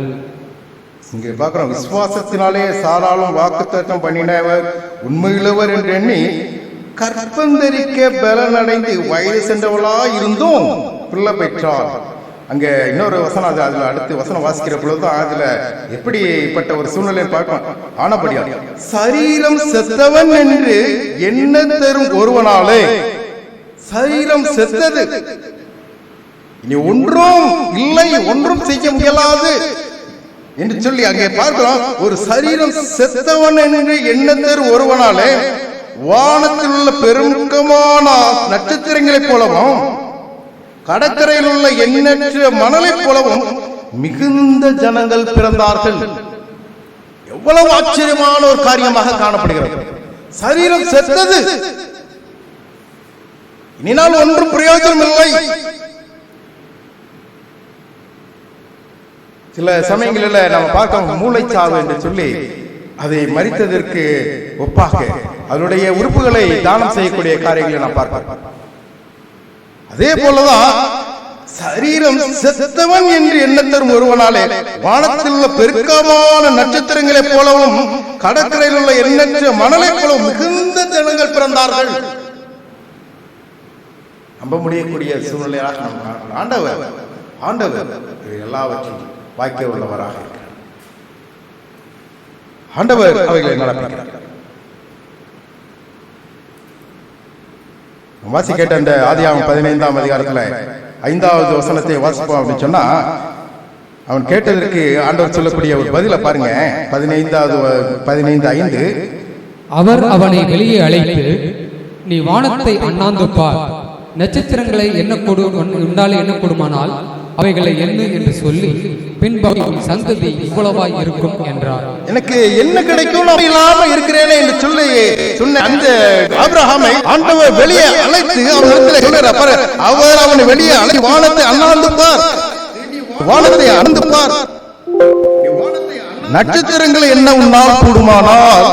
இங்கே பார்க்கிறோம், விசுவாசத்தினாலே சாராலும் வாக்குத்தத்தம் பண்ணினவர் உண்மையுள்ளவர் என்று எண்ணி கற்பந்தரிக்க பலனடைந்து வயது சென்றவளா இருந்தும் பிள்ளை பெற்றார். அங்கே இன்னொரு வசனம், அது அதில் அடுத்து வசனம் வாசிக்கிற பொழுதுதான் அதில் எப்படிப்பட்ட ஒரு சூழ்நிலை பார்க்கணும். ஆனபடியா சரீரம் செத்தவன் என்று என்ன தரும் ஒருவனாலே, சரீரம் செத்தது, இனி ஒன்றும் இல்லை, ஒன்றும் செய்ய முடியலாது என்று சொல்லி அங்கே பார்க்கிறோம். ஒரு சரீரம் செத்தவன் என்று என்ன தரும் ஒருவனாலே வானத்தில் உள்ள பெருங்கமான நட்சத்திரங்களைப் போலவும் கடற்கரையில் உள்ள எண்ணற்ற மணலைப் போலவும் மிகுந்த ஜனங்கள் பிறந்தார்கள். எவ்வளவு ஆச்சரியமான ஒரு காரியமாக காணப்படுகிறது. சரீரம் செத்தது, இனினால் ஒன்றும் பிரயோஜனம் இல்லை. சில சமயங்களில் நம்ம பார்க்க மூளைச்சாவு என்று சொல்லி அதை மரித்ததற்கு ஒப்பாக அதனுடைய உறுப்புகளை தானம் செய்யக்கூடிய காரியங்களை நான் பார்க்கிறேன். அதே போலதான் சரீரம் செத்தவன் என்று என்ன தரும் ஒருவனாலே வானத்தில் உள்ள பெருக்கமான நட்சத்திரங்களைப் போலவும் கடற்கரையில் உள்ள எண்ணற்ற மணலைப் போலவும் மிகுந்த ஜனங்கள் பிறந்தார்கள். நம்ப முடியக்கூடிய சூழ்நிலையாக ஆண்டவர் ஆண்டவர் எல்லாவற்றையும் வாய்க்க உள்ளவராக ஆண்டவர் அவைகளை நடப்பிக்கிறார். வாசி கேட்ட அந்த ஆதியாகமம் 15ஆம் அதிகாரத்துல 5வது வசனத்தை வாசிப்போம் அப்படின்னு சொன்னா, அவன் கேட்டதற்கு ஆண்டவர் சொல்லக்கூடிய ஒரு பதில பாருங்க. 15:5 அவர் அவனை வெளியே அழைத்து, நீ வானத்தை அண்ணாந்து பார், நட்சத்திரங்களை உண்டாலே எண்ணக்கூடுமானால் அவைகளை எண்ணு என்று சொல்லி பின்பு சந்ததி இவ்வளவாய் இருக்கும் என்றார். எனக்கு என்ன கிடைக்கும் இல்லாம இருக்கிறேனே என்று சொல்லி சொன்ன அந்த ஆபிரகாமை ஆண்டவர் வெளியே அழைத்து அவனிடத்தில் சொல்றார். அவர் அவனை வெளியே அழைத்து வானத்தை அண்ணாந்து பார், வானத்தை அண்ணாந்து பார், நட்சத்திரங்களை என்ன உன்னால் கூடுமானால்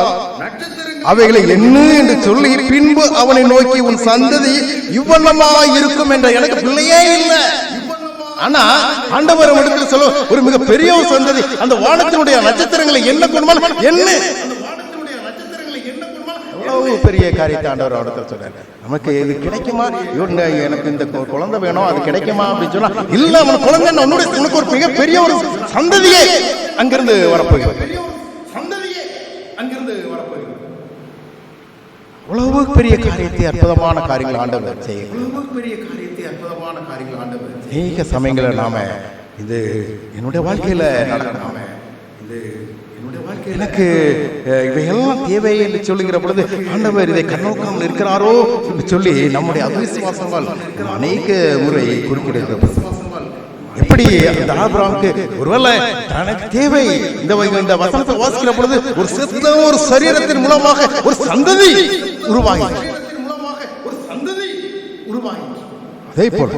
அவைகளை எண்ணு என்று சொல்லி பின்பு அவனை நோக்கி உன் சந்ததி இவ்வளவாய் இருக்கும் என்ற. எனக்கு பிள்ளையே இல்லை, ஆனா ஆண்டவர் இடத்துல சொல்ல ஒரு மிக பெரிய ஒரு சந்ததி அந்த வானத்தினுடைய நட்சத்திரங்களை என்ன கூடுமானால் என்ன, எவ்வளவு பெரிய காரியத்தை ஆண்டவர் இடத்துல சொல்றாரு. நமக்கு இது கிடைக்குமா, எனக்கு இந்த குழந்தை வேணும் அது கிடைக்குமா அப்படின்னு சொன்னா, இல்ல அவன் குழந்தை உனக்கு ஒரு மிகப்பெரிய ஒரு சந்ததியே அங்கிருந்து வரப்போகிறது. அவ்வளவு பெரிய காரியத்தை அற்புதமான காரியங்கள் ஆண்டவர் செய்ய. அநேக சமயங்களில் நாம இது என்னுடைய வாழ்க்கையில நடக்கணும், எனக்கு இவையெல்லாம் தேவை என்று சொல்லுகிற பொழுது ஆண்டவர் இதை கண்ணோக்காமல் இருக்கிறாரோ என்று சொல்லி நம்முடைய அவிசுவாசங்கள் அநேக முறை குறுக்கிடுகிறது. எப்படி அந்த ஆபிரகாமுக்கு ஒருவேளை தனக்கு தேவை, இந்த வசனத்தை வாசிக்கிற பொழுது ஒரு செத்த ஒரு சரீரத்தின் மூலமாக ஒரு சந்ததி உருவாகி, அதே போல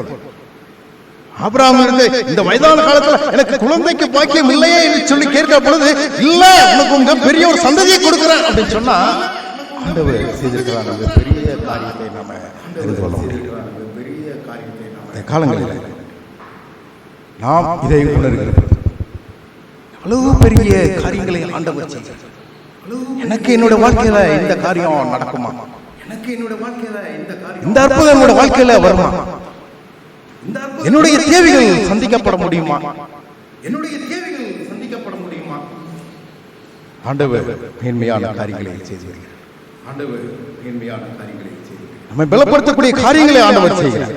ஆபிரகாம் இருந்து இந்த வயதான காலத்துல எனக்கு குழந்தைக்கு பாக்கியம் இல்லையே என்று சொல்லி கேட்கிற பொழுது, இல்ல உனக்கு உங்க பெரிய ஒரு சந்ததியை கொடுக்கிறேன் அப்படின்னு சொன்னா ஆண்டவர் செய்திருக்கிறார். அந்த பெரிய காரியத்தை நாம தெரிந்து கொள்ள முடியும். இந்த காலங்களில் நாம் இதை உணர்கிறோம். அவ்வளவு பெரிய காரியங்களை ஆண்டவர் செய்கிறார். எனக்கு என்னோட வாழ்க்கையில இந்த காரியம் நடக்குமா, எனக்கு என்னோட வாழ்க்கையில இந்த அற்புதம் என்னோட வாழ்க்கையில வருமா, என்னுடைய தேவைகள் சந்திக்கப்பட முடியுமா, என்னுடைய தேவைகள் சந்திக்கப்பட முடியுமா? ஆண்டவர் மேன்மையான காரியங்களை செய்கிறார். ஆண்டவர் மேன்மையான காரியங்களை செய்கிறார். நம்மை பலப்படுத்தக்கூடிய காரியங்களை ஆண்டவர் செய்கிறார்.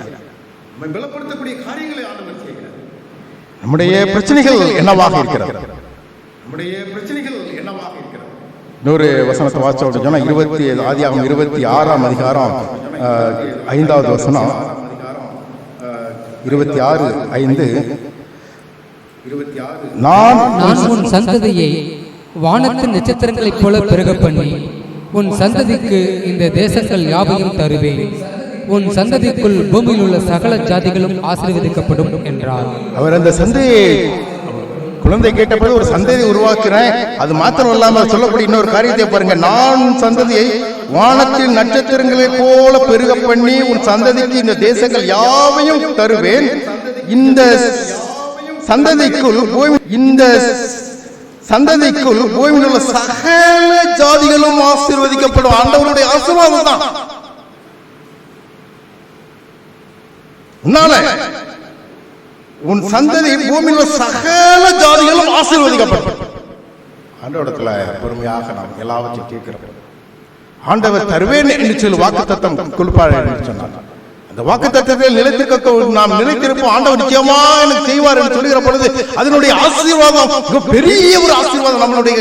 நம்மை பலப்படுத்தக்கூடிய காரியங்களை ஆண்டவர் செய்கிறார். நம்முடைய பிரச்சனைகள் என்னவாக இருக்கிறது, நம்முடைய பிரச்சனைகள் என்னவாக இருக்கிறது? இன்னொரு வசனத்தை வாசிச்சோம் அப்படின்னு சொன்னா ஆதியாகமம் 26ஆம் அதிகாரம் 5வது வசனம் 26:5 நான் உன் சந்ததியை வானத்தின் நட்சத்திரங்களைப் போல பெருக பண்ணி உன் சந்ததிக்கு இந்த தேசங்கள் யாவையும் தருவேன், உன் சந்ததிக்குள் பூமியில் உள்ள சகல ஜாதிகளும் ஆசீர்வதிக்கப்படும் என்றார். அவர் அந்த சந்ததியை குழந்தை கேட்டபோது ஒரு சந்ததியை உருவாக்குறேன், அது மாத்திரம் இல்லாமல் சொல்லக்கூடிய இன்னொரு காரியத்தை பாருங்க. நான் சந்ததியை வானத்தில் நட்சத்திரங்களை போல பெருக பண்ணி உன் சந்ததிக்கு இந்த தேசங்கள் யாவையும் தருவேன், இந்த சந்ததிக்குள் பூமியில் உள்ள சகல ஜாதிகளும் ஆசீர்வதிக்கப்படும். ஆண்டவருடைய ஆசீர்வாதம் தான். உன்னால உன் சந்ததி பூமியில் சகல ஜாதிகளும் ஆசீர்வதிக்கப்படும். ஆண்டவரிடத்துல பொறுமையாக நாம் எல்லாவற்றையும் கேட்கிறோம். ஆண்டவர் தருவேன் என்று சொல்லி வாக்குத்தத்தம் கொடுப்பார் என்று சொன்னார். அந்த வாக்குத்தத்தத்தில் நிலைத்திருக்க நாம் நிலைத்திருப்போம். ஆண்டவர் நிச்சயமா எனக்கு செய்வார் என்று சொல்லுகிற பொழுது அதனுடைய ஆசீர்வாதம் பெரிய ஒரு ஆசீர்வாதம், நம்மளுடைய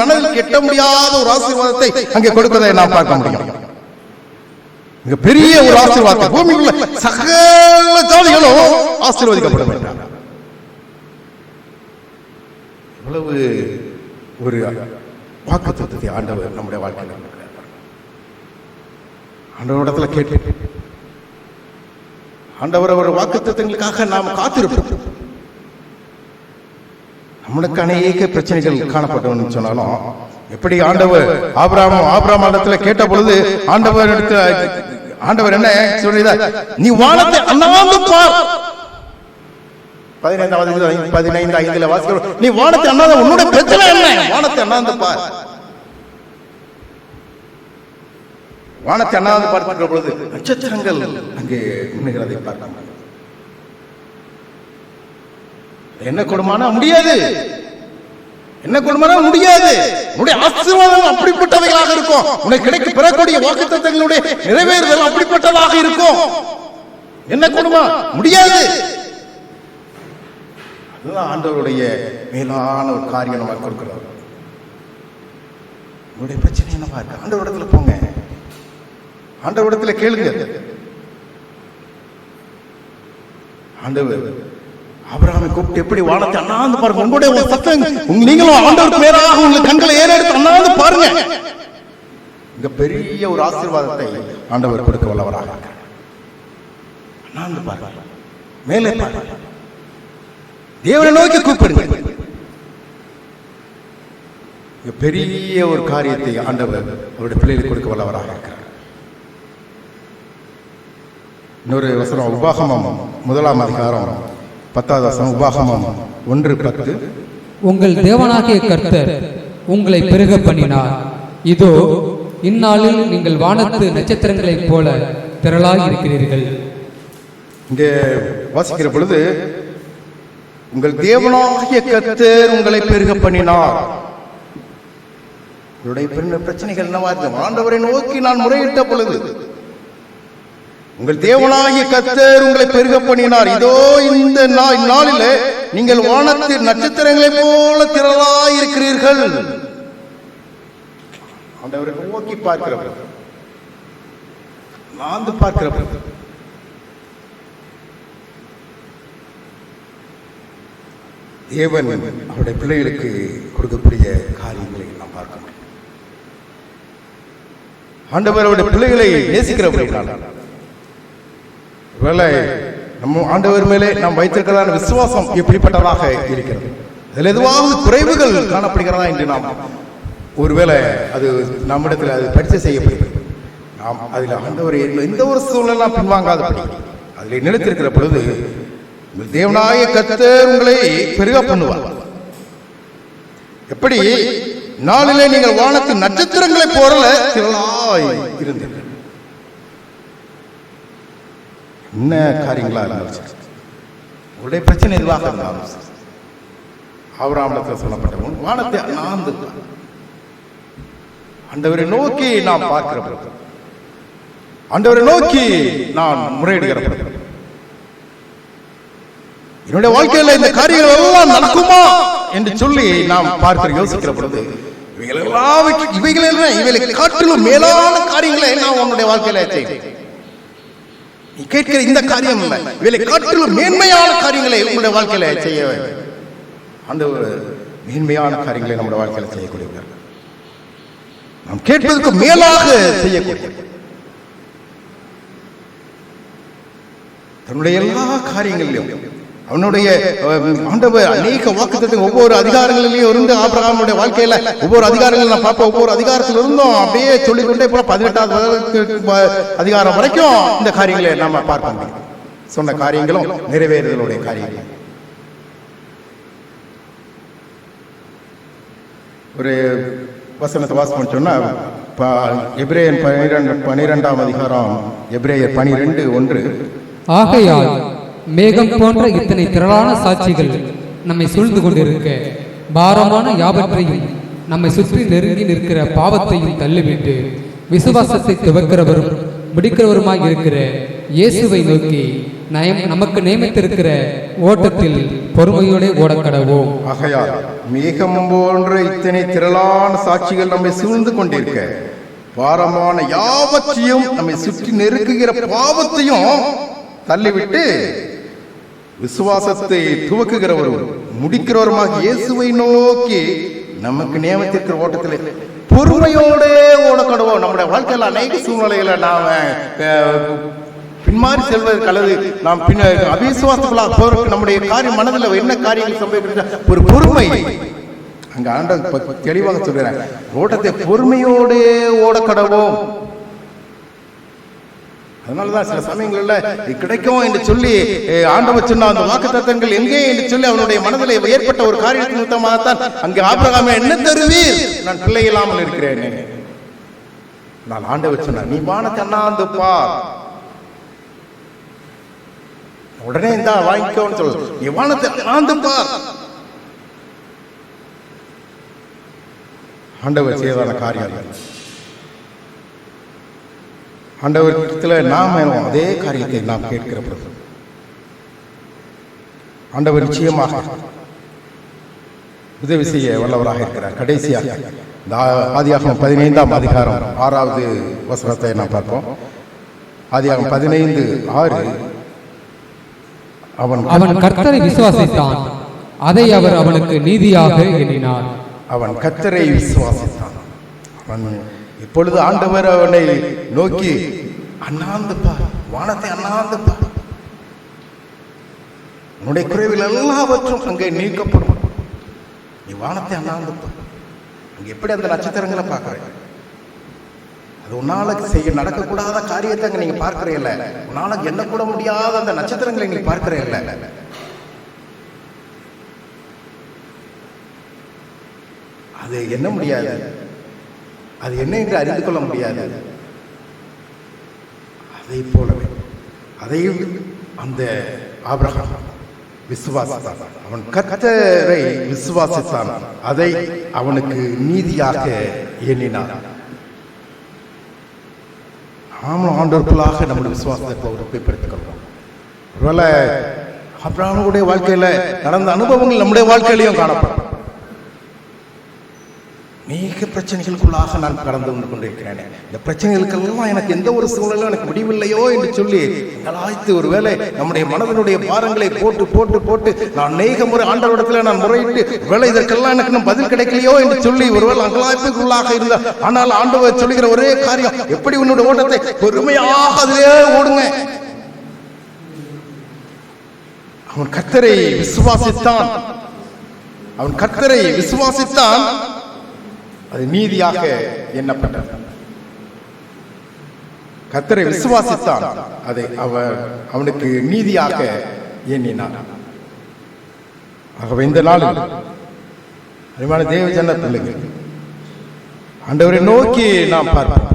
மனதில் கெட்ட முடியாத ஒரு ஆசீர்வாதத்தை அங்கே கொடுப்பதை நாம் பார்க்க முடியும். மிக பெரிய ஒரு ஆசீர்வாதத்தை பூமியில் உள்ள சகல ஜாதிகளும் ஆசீர்வதிக்கப்படும் என்றார். இவ்வளவு ஒரு வாக்குத்தத்தத்தை ஆண்டவர் நம்முடைய வாழ்க்கையில் ஆண்டவரிடத்துல கேட்டு ஆண்டவர் அவர் வாக்குத்தத்தங்களுக்காக நாம் காத்திருப்போம். நம்மளுக்கு அநேக பிரச்சனைகள் காணப்பட்டோம்னு சொன்னாலும் எப்படி ஆண்டவர் ஆபிரகாம் இடத்துல கேட்ட பொழுது ஆண்டவர் என்ன சொல்றார்? நீ வானத்தை அண்ணாந்து பார். 15:5 வாசிக்கிறோம். நீ வானத்தை அண்ணாந்து, உன்னுடைய பிரச்சனை என்ன? வானத்தை அண்ணாந்து பார். வானத்தை அண்ணாந்து பார்க்கிற பொழுது நட்சத்திரங்கள் அங்கே மின்னுகிறதை பார்க்க என்ன கொடுமானா முடியாது, என்ன கொடுமானா முடியாது. உன்னுடைய ஆசீர்வாதம் அப்படிப்பட்டவைகளாக இருக்கும். உனக்கு கிடைக்க பெறக்கூடிய வாக்குத்தத்தங்களுடைய நிறைவேறுதல் அப்படிப்பட்டதாக இருக்கும். என்ன கொடுமா முடியாது. அதுதான் ஆண்டவருடைய மேலான ஒரு காரியம் நம்ம கொடுக்கிறார். உங்களுடைய பிரச்சனை என்னவா இருக்கு? ஆண்டவரிடத்துல போங்க, ஆண்டவரிடத்துல கேளுங்க. ஆண்டவர் ஆபிரகாமை கூப்பிட்டு எப்படி வானத்தை அண்ணாந்து பாருங்க. உங்களுடைய சத்தம் நீங்களும் ஆண்டவருக்கு நேராக உங்கள் கண்களை ஏறெடுத்து அண்ணாந்து பாருங்க. இங்க பெரிய ஒரு ஆசீர்வாதத்தை ஆண்டவர் கொடுக்க வல்லவராக இருக்கிறார். அண்ணாந்து பாருங்க, மேலே பாருங்க, தேவனை நோக்கி கூப்பிடுங்க. பெரிய ஒரு காரியத்தை ஆண்டவர் அவருடைய பிள்ளைகளுக்கு கொடுக்க வல்லவராக இருக்கிறார். இன்னொரு வசனம் உபாகமம் 1 அதிகாரம் 10வது வசனம். உபாகமம் 1:10. உங்கள் தேவனாகிய கர்த்தர் உங்களை பெருக பண்ணினார். இதோ இந்நாளில் நீங்கள் வானத்து நட்சத்திரங்களைப் போல திரளாய் இருக்கிறீர்கள். இங்கே வாசிக்கிற பொழுது உங்கள் தேவனாகிய கர்த்தர் உங்களை பெருக பண்ணினார். உங்களுடைய பிரச்சனைகள் என்னவா இருக்கு? ஆண்டவரை நோக்கி நான் முறையிட்ட பொழுது உங்கள் தேவனாகிய கர்த்தர் உங்களை பெருக பண்ணினார். இதோ இந்த நாளிலே நீங்கள் வானத்தில் நட்சத்திரங்களைப் போல திரளாய் இருக்கிறீர்கள். ஆண்டவரை நோக்கி பார்க்கிறவர், நான் பார்க்கிறவர், தேவன் அவருடைய பிள்ளைகளுக்கு கொடுக்கக்கூடிய காரியங்களை நாம் பார்க்க முடியும். ஆண்டவர் அவருடைய பிள்ளைகளை நேசிக்கிறவர்கள் வேலை நம்ம ஆண்டவர் மேலே நாம் வைத்திருக்கிறதான விசுவாசம் எப்படிப்பட்டதாக இருக்கிறது? அதில் எதுவாவது குறைவுகள் காணப்படுகிறதா என்று நாம் ஒருவேளை அது நம்மிடத்தில் அது பரிசை செய்யப்படுகிறது. நாம் அதில் ஆண்டவர் எந்த ஒரு சூழ்நிலாம் பின்வாங்காதபடி அதில் நிலைத்திருக்கிற பொழுது தேவனாகிய கர்த்தர் உங்களை பெருக பண்ணுவார். எப்படி நாளிலே நீங்கள் வானத்தின் நட்சத்திரங்களை போல திரளாய் இருந்தீர்கள். என்ன காரியங்களா இருந்தாலும் உங்களுடைய பிரச்சனை எதுவாக இருந்தாலும் ஆபிரகாமிடத்தில் சொல்லப்பட்ட வானத்தை அண்ணாந்து ஆண்டவரை நோக்கி நாம் பார்க்கிறோம், ஆண்டவரை நோக்கி நான் முறையிடுகிறேன். என்னுடைய வாழ்க்கையில் இந்த காரியங்கள் எல்லாம் நடக்குமா என்று சொல்லி நாம் பார்க்கிற யோசிக்கிற பொழுது இவைகளை காட்டிலும் மேலான காரியங்களை நாம் உன்னுடைய வாழ்க்கையில செய்யும். நீ கேட்கிற இந்த காரியம் இல்லை, இவளை காட்டிலும் மேன்மையான காரியங்களை உங்களுடைய வாழ்க்கையில செய்ய அந்த மேன்மையான காரியங்களை நம்முடைய வாழ்க்கையில செய்யக்கூடியவர்கள், நாம் கேட்பதற்கு மேலாக செய்யக்கூடிய தன்னுடைய எல்லா காரியங்களிலும் அவனுடைய ஆண்டவர் அநேக வாக்குத்தத்தங்கள் ஒவ்வொரு அதிகாரங்களிலேயும் இருந்து ஆபிரகாமுடைய வாழ்க்கையில ஒவ்வொரு அதிகாரங்களும் நான் பார்ப்போம். ஒவ்வொரு அதிகாரத்தில் இருந்தும் அப்படியே சொல்லிக்கொண்டே போல 18வது அதிகாரம் வரைக்கும் இந்த காரியங்களை நாம பார்க்க முடியும். சொன்ன காரியங்களும் நிறைவேறுதலுடைய காரியங்கள். ஒரு வசனத்தை வாசிப்போம் சொன்னா எபிரேயர் 12 அதிகாரம் எபிரேயர் 12:1. ஆகையால் மேகம் போன்ற இத்தனை திரளான சாட்சிகள் நம்மை சூழ்ந்து கொண்டிருக்க, பாரமான யாவற்றையும் நம்மை சுற்றி நெருங்கி நிற்கிற பாவத்தையும் தள்ளிவிட்டு விசுவாசத்தை துவக்கிறவரும் முடிக்கிறவருமாய் இருக்கிற இயேசுவை நோக்கி நமக்கு நியமித்திருக்கிற ஓட்டத்தில் பொறுமையோட ஓடக்கடவோம். ஆகையால் மேகம் போன்ற இத்தனை திரளான சாட்சிகள் நம்மை சூழ்ந்து கொண்டிருக்க, பாரமான யாவற்றையும் நம்மை சுற்றி நெருக்குகிற பாவத்தையும் தள்ளிவிட்டு விசுவாசத்தை துவக்குகிறவரும் முடிக்கிறவருமாக இயேசுவை நோக்கி நமக்கு நியமித்திருக்கிற ஓட்டத்திலே பொறுமையோட ஓடக்கடுவோம். நம்முடைய வாழ்க்கையில் அநேக சூழ்நிலைகளை நாம் பின்மாறி செல்வதற்கு அல்லது நாம் அவிசுவாசங்களாக போறதுக்கு நம்முடைய காரியம் மனதில் என்ன காரியங்கள் சம்பவிக்கிற ஒரு பொறுமை அங்க ஆண்டவர் தெளிவாக சொல்கிறார். ஓட்டத்தை பொறுமையோடு ஓடக்கடவோம். அதனாலதான் சில சமயங்களில் கிடைக்கும் என்று சொல்லி ஆண்டவர் சொன்ன அந்த வாக்குத்தத்தங்கள் எங்கே என்று சொல்லி அவனுடைய மனதில் ஏற்பட்ட ஒரு காரியத்தின் நிமித்தமாகத்தான் அங்கே ஆபிரகாமே, என்ன தருவீர், நான் பிள்ளை இல்லாமல் இருக்கிறேன். நான் ஆண்டவர் சொன்னார், நீ வானத்தை அண்ணாந்து பார். உடனே இந்த வாங்கிக்கோன்னு சொல்ல, நீ வானத்தை அண்ணாந்து பார். ஆண்டவர் செய்தான காரியம் ஆண்டவரிடத்தில் நாம் அதே காரியத்தை நாம் கேட்கிற பொழுது ஆண்டவர் நிச்சயமாக உதவி செய்ய வல்லவராக இருக்கிறார். கடைசியாக ஆதியாகமம் 15ஆம் அதிகாரம் 6வது வசனத்தை நாம் பார்ப்போம். ஆதியாகமம் 15:6, அவன் கர்த்தரை விசுவாசித்தான், அதை அவர் அவனுக்கு நீதியாக எண்ணினார். அவன் கர்த்தரை விசுவாசித்தான். அவன் இப்பொழுது ஆண்டவர் அவனை நோக்கி, அண்ணாந்து பார், வானத்தை அண்ணாந்து பார், உன்னுடைய குறைவில் எல்லாவற்றும் அங்கே நீக்கப்படும். நீ வானத்தை அண்ணாந்து பார். அங்க எப்படி அந்த நட்சத்திரங்களை பார்க்கிறேன், அது உன்னால செய்ய நடக்கக்கூடாத காரியத்தை அங்க நீங்க பார்க்கிறீல்ல, உன்னால எண்ணக்கூட முடியாத அந்த நட்சத்திரங்களை நீங்க பார்க்கிறீல்ல, அது என்ன முடியாது, அது என்ன என்று அறிந்து கொள்ள முடியாது. அதை போலவே அதையும் அந்த ஆபிரகாம் விசுவாசித்தான். அவன் கர்த்தரை விசுவாசித்தான், அதை அவனுக்கு நீதியாக எண்ணினான். நாமும் ஆண்டவர்களாக நம்முடைய விசுவாசத்தை உறுதிப்படுத்திக் கொள்வோம். ஒருவேளை ஆபிரகாமுடைய வாழ்க்கையில நடந்த அனுபவங்கள் நம்முடைய வாழ்க்கையிலையும் காணப்படும். அநேக பிரச்சனைகளுக்குள்ளாக நான் கடந்து வந்து கொண்டிருக்கிறேன். இந்த பிரச்சனைகளுக்கெல்லாம் எனக்கு எந்த ஒரு சூழலும் எனக்கு முடிவில்லையோ என்று சொல்லி அழைத்து ஒருவேளை நம்முடைய மனதனுடைய பாரங்களை போட்டு போட்டு போட்டு நான் அநேக முறை ஆண்டவரிடத்தில் நான் முறையிட்டு வேலை இதற்கெல்லாம் எனக்கு இன்னும் பதில் கிடைக்கலையோ என்று சொல்லி ஒருவேளை அங்கலாய்ப்புக்குள்ளாக இருந்தார். ஆனால் ஆண்டவர் சொல்லுகிற ஒரே காரியம், எப்படி உன்னுடைய ஓட்டத்தை பொறுமையாக அதிலே ஓடுங்க. அவன் கர்த்தரை விசுவாசித்தான், அவன் கர்த்தரை விசுவாசித்தான், அது நீதியாக எண்ணப்பட்டது. கர்த்தரை விசுவாசித்தான், அதை அவனுக்கு நீதியாக எண்ணினான். ஆகவே இந்த நாளில் அருமையான தேவ ஜன பிள்ளைகள், ஆண்டவரை நோக்கி நாம் பார்ப்போம்,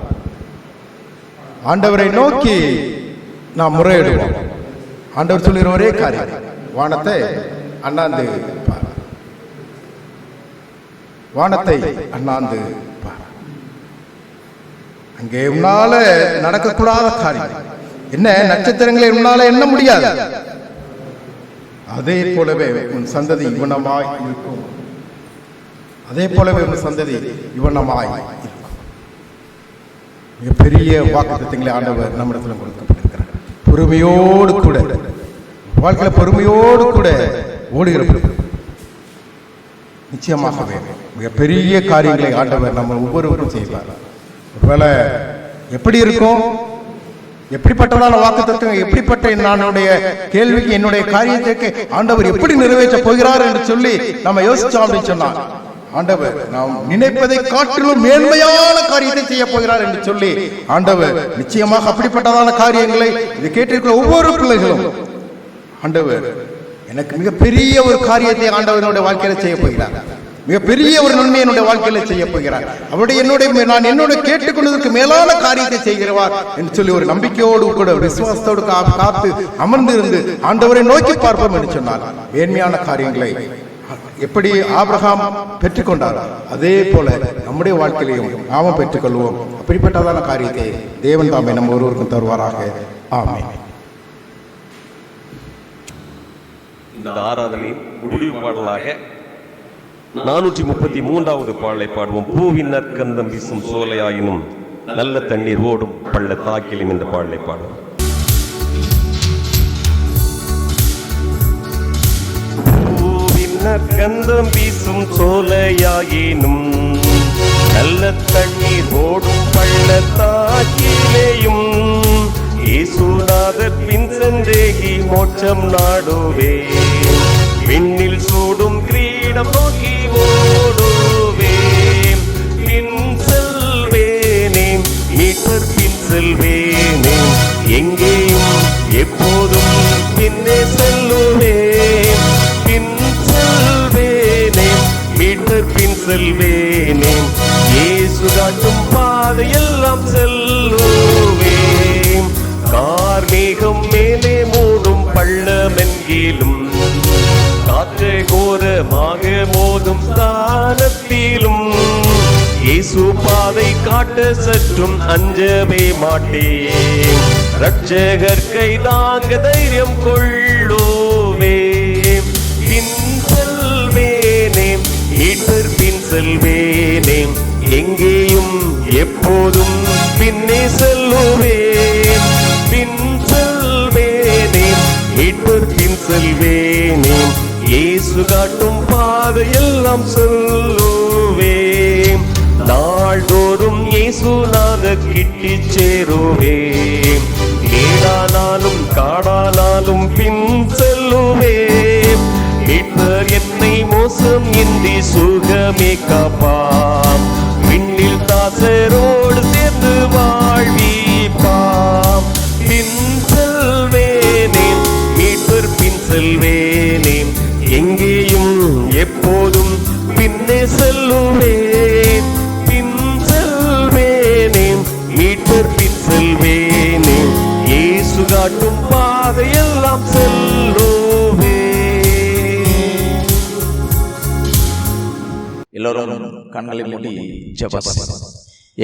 ஆண்டவரை நோக்கி நாம் முறையிடுவோம். ஆண்டவர் சொல்லுகிற ஒரே காரியம், வானத்தை அண்ணாந்து பார், வானத்தை அண்ணாந்து பார். அங்கே உன்னால நடக்கக்கூடாத காரியம் என்ன, நட்சத்திரங்களை உன்னால எண்ண முடியாது. அதே போலவே உன் சந்ததி இவனமாய் இருக்கும், அதே போலவே உன் சந்ததி இவனமாய் இருக்கும். மிகப்பெரிய வாக்குத்தத்தங்களை ஆண்டவர் நம்மிடத்தில் கொடுக்கப்பட்டிருக்கிறார். பொறுமையோடு கூட வாழ்க்கையில பொறுமையோடு கூட ஓடுகிற நிச்சயமாகவே மிகப்பெரிய காரியங்களை ஆண்டவர் நம்ம ஒவ்வொருவரும் செய்வார். ஒருவேளை எப்படி இருக்கும், எப்படிப்பட்டதான வாக்குத்தத்தம், எப்படிப்பட்ட என்னுடைய கேள்விக்கு என்னுடைய காரியத்திற்கு ஆண்டவர் எப்படி நிறைவேற்ற போகிறார் என்று சொல்லி நம்ம யோசிச்சோம் அப்படின்னு சொன்னார். ஆண்டவர் நாம் நினைப்பதை காட்டிலும் மேன்மையான காரியத்தை செய்ய போகிறார் என்று சொல்லி ஆண்டவர் நிச்சயமாக அப்படிப்பட்டதான காரியங்களை இதை கேட்டிருக்கிற ஒவ்வொரு பிள்ளைகளும், ஆண்டவர் எனக்கு மிகப்பெரிய ஒரு காரியத்தை ஆண்டவனுடைய வாழ்க்கையில செய்ய போகிறார். மிகப்பெரிய ஒரு நன்மை என்னுடைய வாழ்க்கையில செய்ய போகிறார். அவருடைய நான் என்னோட கேட்டுக்கொண்டதற்கு மேலான காரியத்தை செய்கிறவார் என்று சொல்லி ஒரு நம்பிக்கையோடு கூட விசுவாசத்தோடு காத்து அமர்ந்திருந்து ஆண்டவரை நோக்கி பார்ப்போம் என்று சொன்னார். மேன்மையான காரியங்களை எப்படி ஆபிரகாம் பெற்றுக்கொண்டார், அதே போல நம்முடைய வாழ்க்கையிலையும் நாமும் பெற்றுக்கொள்வோம். அப்படிப்பட்டதான காரியத்தை தேவன் தாமே நம்ம ஒருவருக்கும் தருவாராக. ஆமென். இந்த ஆராதனையின் முடிவு பாடலாக 433வது பாடலை பாடுவோம். பூவின் நற்கந்தம் வீசும் சோலையாயினும் நல்ல தண்ணீர் ஓடும் பள்ளத்தாக்கிலும் என்ற பாடலை பாடுவோம். பூவின் நற்கந்தம் வீசும் சோலையாயினும் நல்ல தண்ணீர் ஓடும் பள்ளத்தாக்கிலேயும் இயேசுநாதர் பின் சென்றேகி மோட்சம் நாடுவே. விண்ணில் சூடும் கிரீடம் நோக்கி ஓடுவேன். பின் செல்வேனே மீட்டர் பின் செல்வேனே, எங்கேயும் எப்போதும் பின்னே செல்லுவேன். பின் செல்வேனே மீட்டர் பின் செல்வேனே, இயேசு காட்டும் பாதையெல்லாம் செல்லுவேன். கார்மேகம் மேலே மூடும் பள்ளமென்கிலும் காற்று கோரமாக மோதும் ஸ்தானத்திலும் இயேசு பாதை காட்ட சற்றும் அஞ்சவே மாட்டேன். ரட்சகர் கை தாங்க தைரியம் கொள்ளுவேன். பின் செல்வேனே மீட்டர் பின் செல்வேனே, எங்கேயும் எப்போதும் பின்னே செல்லுவேன். பின் செல்வேனே மீட்டர் பின் செல்வேனே, இயேசு காட்டும் பாதையெல்லாம் சொல்லுவேன். நாள்தோறும் இயேசுநாத கிட்டி சேருவேன். நீடானாலும் காடானாலும் பின் செல்லுவேன். மீட்பர் என்னை மோசம் இன்றி சுகமே காப்பாம். விண்ணில் தாசரோடு சேர்ந்து வாழ்விப்பாம். பின் செல்வேனே மீட்பர் பின் செல்வேனே, எங்கேயும் எப்போதும் பின்னே செல்லுவேன். பின் செல்வேனே மீட்பர் பின் செல்வேனே, இயேசு காட்டும் பாதையெல்லாம் செல்லுவேன். எல்லோரும் கண்களை மூடி ஜெபம்.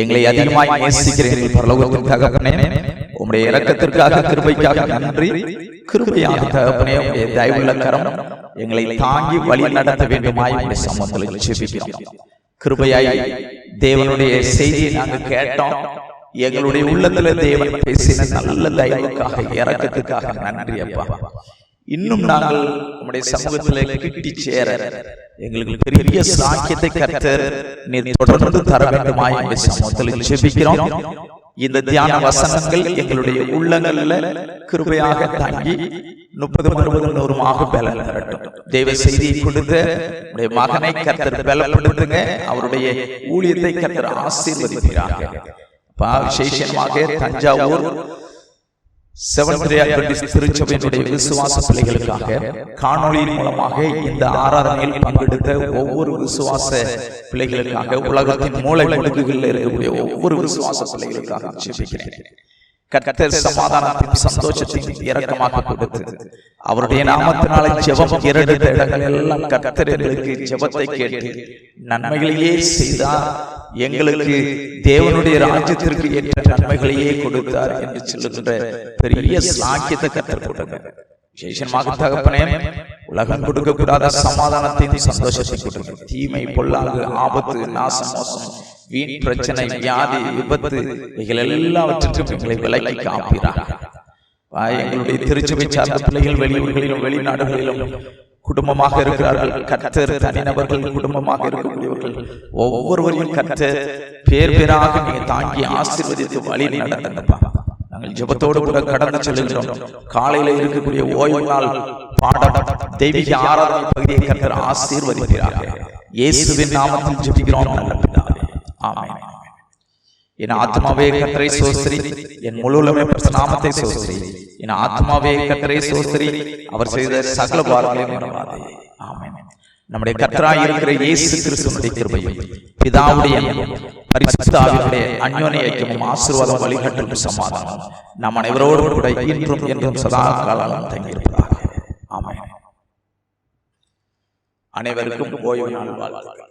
எங்களை அதிகமாய் நேசிக்கிற எங்கள் பரலோகத்தின் தகப்பனே, உம்முடைய இரக்கத்திற்காக கிருபைக்காக நன்றி. கிருபையான தகப்பனே, உம்முடைய தயவுள்ள கரம் எங்களை தாங்கி வழி நடத்த வேண்டுமாய் உம்முடைய சமூகத்தில் ஜெபிக்கிறோம். கிருபையாய் தேவனுடைய செய்தியை நாங்கள் கேட்டோம். எங்களுடைய உள்ளத்துல தேவன் பேசின நல்ல தயவுக்காக இரக்கத்துக்காக நன்றி அப்பா. இன்னும் நாங்கள் உம்முடைய சமூகத்தில் கிட்டி சேர எங்களுக்கு பெரிய சாக்கியத்தை கர்த்தர் நீர் தொடர்ந்து தர வேண்டுமாய் உம்முடைய சமூகத்தில் ஜெபிக்கிறோம். இந்த தியான வசனங்கள் எங்களுடைய உள்ளங்கள்ல கிருபையாக தாங்கி 30, 60, 100 பலன் தரட்டும். தேவ செய்தியை கொடுத்த உடைய மகனை கர்த்தர் பலப்படுத்துங்க. அவருடைய ஊழியத்தை கர்த்தர் ஆசீர்வதிக்கிறாங்க. விசேஷமாக தஞ்சாவூர் செவன்த் டே அட்வென்டிஸ்ட் திருச்சபையினுடைய விசுவாச பிள்ளைகளுக்காக காணொளியின் மூலமாக இந்த ஆராதனையில் பங்கெடுத்த ஒவ்வொரு விசுவாச பிள்ளைகளுக்காக, உலகத்தின் மூலை முடுக்குகளில் இருக்கக்கூடிய ஒவ்வொரு விசுவாச பிள்ளைகளுக்காக ஜெபிக்கிறேன். கர்த்தர் சமாதானத்தின் சந்தோஷத்தையும் இரக்கமாக கொடுத்து அவருடைய நாமத்தினாலே ஜெபம் ஏறெடுத்த இடங்கள் எல்லாம் கர்த்தர் எங்களுக்கு ஜெபத்தை கேட்டு நன்மைகளையே செய்தார். எங்களுக்கு தேவனுடைய ராஜ்யத்திற்கு ஏற்ற நன்மைகளையே கொடுத்தார் என்று சொல்லுகின்ற பெரிய சாக்கியத்தை கர்த்தர் கொடுங்க. விசேஷமாக தகப்பனே, உலகம் கொடுக்கக்கூடாத சமாதானத்தையும் சந்தோஷத்தை கொடுங்க. தீமை, பொல்லாங்கு, ஆபத்து, நாசம், மோசம், வீண் பிரச்சனை, வியாதி, விபத்து இவைகள் எல்லாவற்றிற்கும் எங்களை விலக்கி காப்பீராக. எங்களுடைய திருச்சபை சார்ந்த பிள்ளைகள் வெளியூர்களிலும் வெளிநாடுகளிலும் குடும்பமாக இருக்கிறார்கள். கர்த்தர் தனிநபர்கள் குடும்பமாக இருக்கக்கூடியவர்கள் ஒவ்வொருவரையும் கர்த்தர் பேர் பேராக நீங்க தாங்கி ஆசீர்வதித்து வழி நடத்துங்கப்பா. நாங்கள் ஜெபத்தோடு கூட கடந்து செல்கிறோம். காலையில இருக்கக்கூடிய ஓய்வு நாள் பாடம், தெய்வீக ஆராதனை பகுதியை கர்த்தர் ஆசீர்வதிக்கிறார்கள். இயேசுவின் நாமத்தில் ஜெபிக்கிறோம் நல்ல பிதாவே. ஆமென். என் ஆத்மாவே கர்த்தரை ஸ்தோத்திரி, என் முழுவலுமே நாமத்தை ஸ்தோத்திரி. என் ஆத்மாவே கர்த்தரை ஸ்தோத்திரி, அவர் செய்த சகல பாரங்களையும் மறவாதே. ஆமென். நம்முடைய கர்த்தராய் இருக்கிற இயேசு கிறிஸ்துவினுடைய கிருபையும் பிதாவுடைய அன்பும் பரிசுத்த ஆவியானவருடைய அன்யோன்ய ஐக்கியமும் ஆசீர்வாதம் வழிகாட்டலும் சமாதானம் நம் அனைவரோடும் கூட இன்றும் என்றும் சதா காலம் தங்கியிருப்பதாக. ஆமென். அனைவருக்கும் ஓய்வு நாள் வாழ்த்துக்கள்.